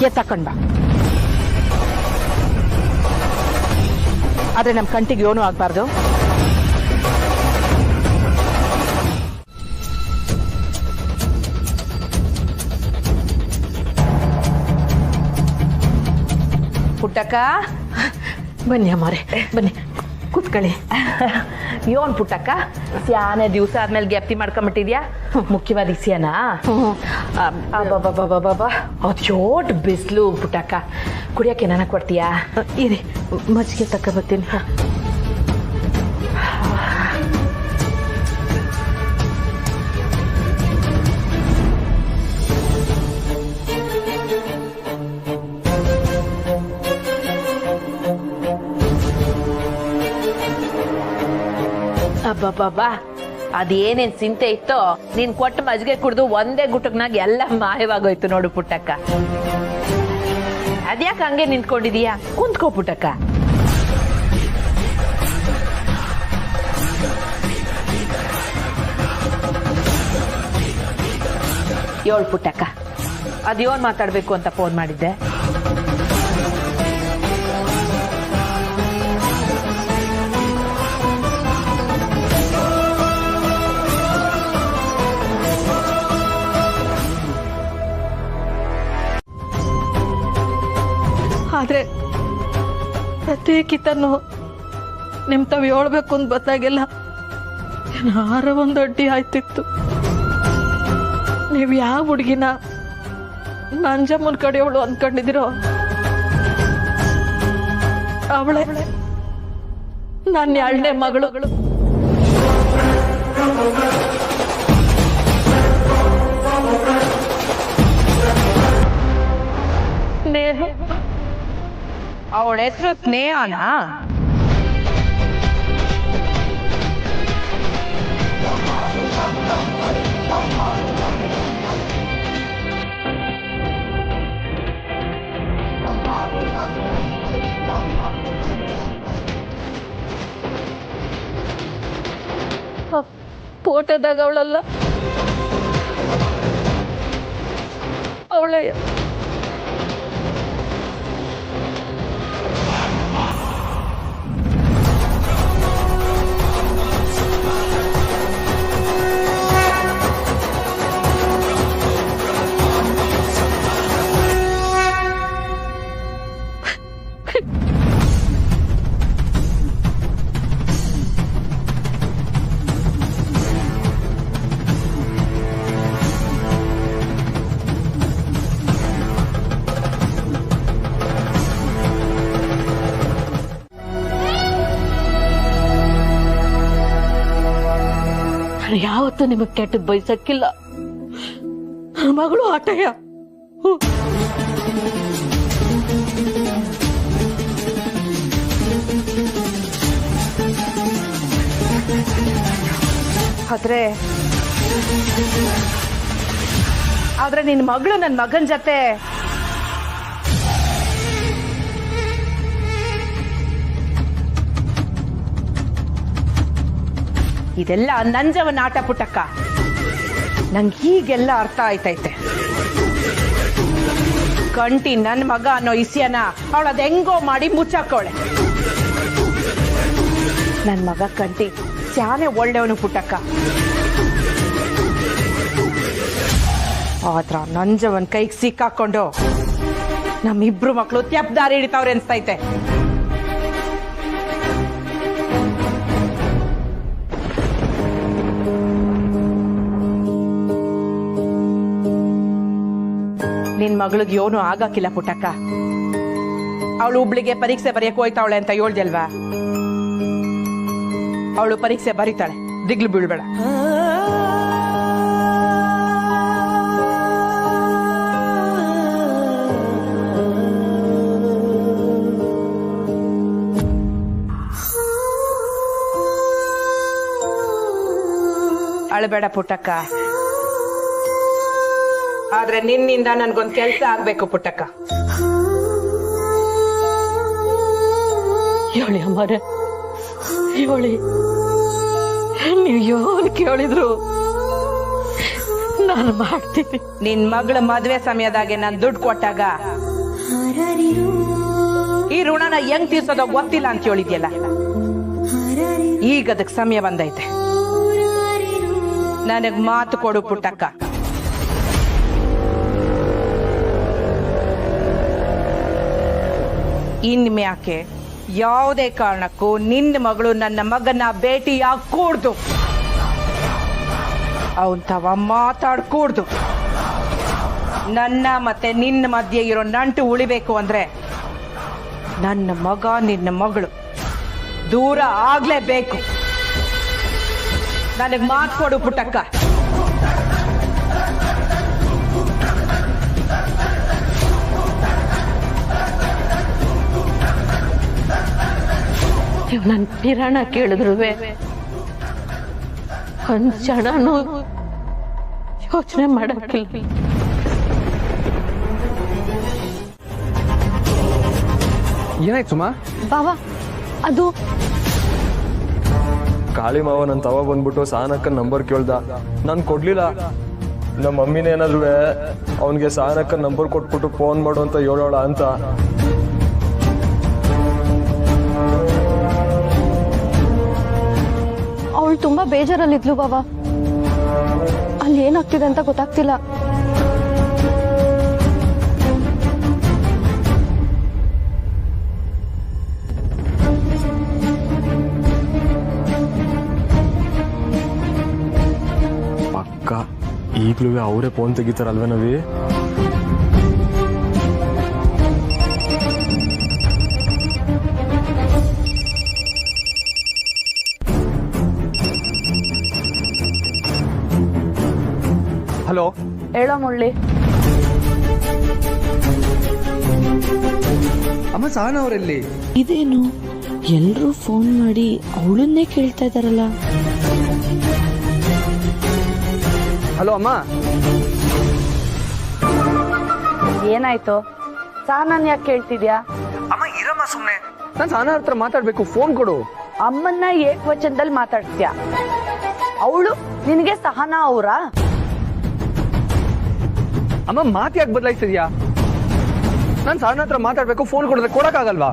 ಎತ್ತಕೊಂಡ್ ಬಾ. ಆದ್ರೆ ನಮ್ ಕಂಟಿಗೆ ಏನೂ ಆಗ್ಬಾರ್ದು. ಪುಟ್ಟಕ್ಕ, ಬನ್ನಿ ಅಮ್ಮವ್ರೆ, ಬನ್ನಿ ಕೂತ್ಕೊಳ್ಳಿ. ಯೋನ್ ಪುಟ್ಟಕ್ಕ ಸ್ಯಾನೆ ದಿವಸ ಆದ್ಮೇಲೆ ಗೆಪ್ತಿ ಮಾಡ್ಕೊಂಬಿಟ್ಟಿದ್ಯಾ ಮುಖ್ಯವಾದ ಇಸ್ಯಾನಾ ಬಾಬಾ ಅದ್ಯೋಟ್ ಬಿಸ್ಲು ಪುಟ್ಟಕ್ಕ ಕುಡಿಯಕ್ಕೆ ನನಗೆ ಕೊಡ್ತೀಯಾ ಇರಿ ಮಜ್ಜಿಗೆ ತಗೊಬತ್ತೀನಿ. ಅಬ್ಬಬ್ಬಾ ಅದೇನೇನ್ ಚಿಂತೆ ಇತ್ತೋ ನೀನ್ ಕೊಟ್ಟ ಮಜ್ಜಿಗೆ ಕುಡ್ದು ಒಂದೇ ಗುಟಕ್ನಾಗ ಎಲ್ಲ ಮಾಯವಾಗೋಯ್ತು ನೋಡು ಪುಟ್ಟಕ್ಕ. ಅದ್ಯಾಕೆ ಹಂಗೆ ನಿಂತ್ಕೊಂಡಿದೀಯಾ? ಕುಂತ್ಕೋ ಪುಟ್ಟಕ್ಕ. ಏಳ್ ಪುಟ್ಟಕ್ಕ, ಅದ್ಯೋನ್ ಮಾತಾಡ್ಬೇಕು ಅಂತ ಫೋನ್ ಮಾಡಿದ್ದೆ? ಆದ್ರೆ ಪ್ರತ್ಯೇಕಿತನು ನಿಮ್ ತಾವ್ ಹೇಳ್ಬೇಕು ಅಂತ ಗೊತ್ತಾಗಿಲ್ಲ ಏನಾರ ಒಂದು ಅಡ್ಡಿ ಆಯ್ತಿತ್ತು. ನೀವ್ ಯಾವ ಹುಡುಗಿನ ನಂಜಮ್ಮನ ಕಡೆಯವಳು ಅಂದ್ಕೊಂಡಿದಿರೋ ಅವಳೆ ನನ್ನ 2ನೇ ಮಗಳು. ಅವಳ ಹೆಸರು ಸ್ನೇಹನಾ? ಫೋಟೋದಾಗ ಅವಳಲ್ಲ, ಅವಳೆ. ಯಾವತ್ತೂ ನಿಮಗ್ ಕೆಟ್ಟದ್ ಬಯಸಕ್ಕಿಲ್ಲ. ಮಗಳು ಆಟಯ್ಯ. ಆದ್ರೆ ನಿನ್ ಮಗಳು ನನ್ ಮಗನ್ ಜೊತೆ ಇದೆಲ್ಲ ನಂಜವನ ಆಟ ಪುಟ್ಟಕ್ಕ. ನಂಗೆ ಹೀಗೆಲ್ಲ ಅರ್ಥ ಆಯ್ತೈತೆ. ಕಂಟಿ ನನ್ ಮಗ ಅನ್ನೋ ಇಸ್ಯನ ಅವಳದ್ ಹೆಂಗೋ ಮಾಡಿ ಮುಚ್ಚಾಕೋಳೆ. ನನ್ ಮಗ ಕಂಟಿ ಸ್ಯಾನೆ ಒಳ್ಳೆಯವನು ಪುಟ್ಟಕ್ಕ. ಆದ್ರ ನಂಜವನ್ ಕೈಗೆ ಸಿಕ್ಕಾಕೊಂಡು ನಮ್ಮಿಬ್ರು ಮಕ್ಕಳು ತ್ಯಪ್ದಾರಿ ಹಿಡಿತಾವ್ರೆ ಅನ್ಸ್ತೈತೆ. ನಿನ್ ಮಗಳಿಗೆ ಯೋನು ಆಗಾಕಿಲ್ಲ ಪುಟ್ಟಕ್ಕ. ಅವಳು ಹುಬ್ಳಿಗೆ ಪರೀಕ್ಷೆ ಬರೆಯಕ್ ಹೋಯ್ತಾವಳೆ ಅಂತ ಹೇಳ್ದಲ್ವಾ? ಅವಳು ಪರೀಕ್ಷೆ ಬರೀತಾಳೆ, ದಿಗ್ಲು ಬೀಳ್ಬೇಡ. ಅಳಬೇಡ ಪುಟ್ಟಕ್ಕ. ಆದ್ರೆ ನಿನ್ನಿಂದ ನನ್ಗೊಂದ್ ಕೆಲ್ಸ ಆಗ್ಬೇಕು ಪುಟ್ಟಕ್ಕ. ಹೇಳಿ ಅಮ್ಮರೆ, ಹೇಳಿ. ನೀವು ಯೋನ್ ಕೇಳಿದ್ರು ನಾನು ಮಾಡ್ತೀನಿ. ನಿನ್ ಮಗಳ ಮದ್ವೆ ಸಮಯದಾಗೆ ನಾನ್ ದುಡ್ಡು ಕೊಟ್ಟಾಗ ಈ ಋಣನ ಹೆಂಗ್ ತೀರ್ಸೋದೋ ಗೊತ್ತಿಲ್ಲ ಅಂತ ಹೇಳಿದ್ಯಲ್ಲ. ಈಗ ಅದಕ್ಕೆ ಸಮಯ ಬಂದೈತೆ. ನನಗ್ ಮಾತು ಕೊಡು ಪುಟ್ಟಕ್ಕ. ಇನ್ಮ್ಯಾಕೆ ಯಾವುದೇ ಕಾರಣಕ್ಕೂ ನಿನ್ನ ಮಗಳು ನನ್ನ ಮಗನ ಭೇಟಿಯಾಗಕೂಡ್ದು, ಅವನ್ ತವ ಮಾತಾಡ್ಕೂಡ್ದು. ನನ್ನ ಮತ್ತೆ ನಿನ್ನ ಮಧ್ಯೆ ಇರೋ ನಂಟು ಉಳಿಬೇಕು ಅಂದ್ರೆ ನನ್ನ ಮಗ ನಿನ್ನ ಮಗಳು ದೂರ ಆಗ್ಲೇಬೇಕು. ನನಗೆ ಮಾತು ಕೊಡು ಪುಟ್ಟಕ್ಕ. ನನ್ನ ಪಿರಾಣ ಕೇಳಿದ್ರು ಒಂದ್ ಕ್ಷಣನೂ ಯೋಚನೆ ಮಾಡಕ್ಕಿಲ್ಲ. ಏನಾಯ್ತು ಸುಮಾ? ಬಾವಾ ಅದು ಕಾಳಿ ಮಾವ ನನ್ನ ತವ ಬಂದ್ಬಿಟ್ಟು ಸಹನಕ್ಕನ ನಂಬರ್ ಕೇಳ್ದ, ನಾನು ಕೊಡ್ಲಿಲ್ಲ. ನಮ್ಮ ಮಮ್ಮಿನೇನಾದ್ರೂ ಅವನಿಗೆ ಸಹನಕ್ಕನ ನಂಬರ್ ಕೊಟ್ಬಿಟ್ಟು ಫೋನ್ ಮಾಡು ಅಂತ ಹೇಳೋಳ ಅಂತ. ಅವಳು ತುಂಬಾ ಬೇಜಾರಲ್ಲಿದ್ಲು ಬಾವಾ. ಅಲ್ಲಿ ಏನಾಗ್ತಿದೆ ಅಂತ ಗೊತ್ತಾಗ್ತಿಲ್ಲ. ಪಕ್ಕ ಈಗ್ಲೂ ಅವರೇ ಫೋನ್ ತೆಗಿತಾರಲ್ವೇ ನವಿ? ಹಲೋ, ಹೇಳೋ ಮುಳ್ಳಿ. ಅಮ್ಮ ಸಹನ ಅವರಲ್ಲಿ? ಇದೇನು ಎಲ್ರೂ ಫೋನ್ ಮಾಡಿ ಅವಳನ್ನೇ ಕೇಳ್ತಾ ಇದಾರಲ್ಲ. ಹಲೋ ಅಮ್ಮ. ಏನಾಯ್ತು? ಸಹನನ್ ಯಾಕೆ ಕೇಳ್ತಿದ್ಯಾ? ಅಮ್ಮ ಇರಮ್ಮ ಸುಮ್ನೆ. ನಾನು ಸಹನ ಹತ್ರ ಮಾತಾಡ್ಬೇಕು, ಫೋನ್ ಕೊಡು. ಅಮ್ಮನ್ನ ಏಕವಚನದಲ್ಲಿ ಮಾತಾಡ್ತೀಯ? ಅವಳು ನಿನಗೆ ಸಹನ ಅವರಾ? ಅಮ್ಮ ಮಾತು ಯಾಕೆ ಬದಲಾಯಿಸಿದ್ಯಾ? ನಾನು ಸಹನ ಹತ್ರ ಮಾತಾಡ್ಬೇಕು, ಫೋನ್ ಕೊಡಿದ್ರೆ ಕೊಡಕ್ಕಾಗಲ್ವಾ?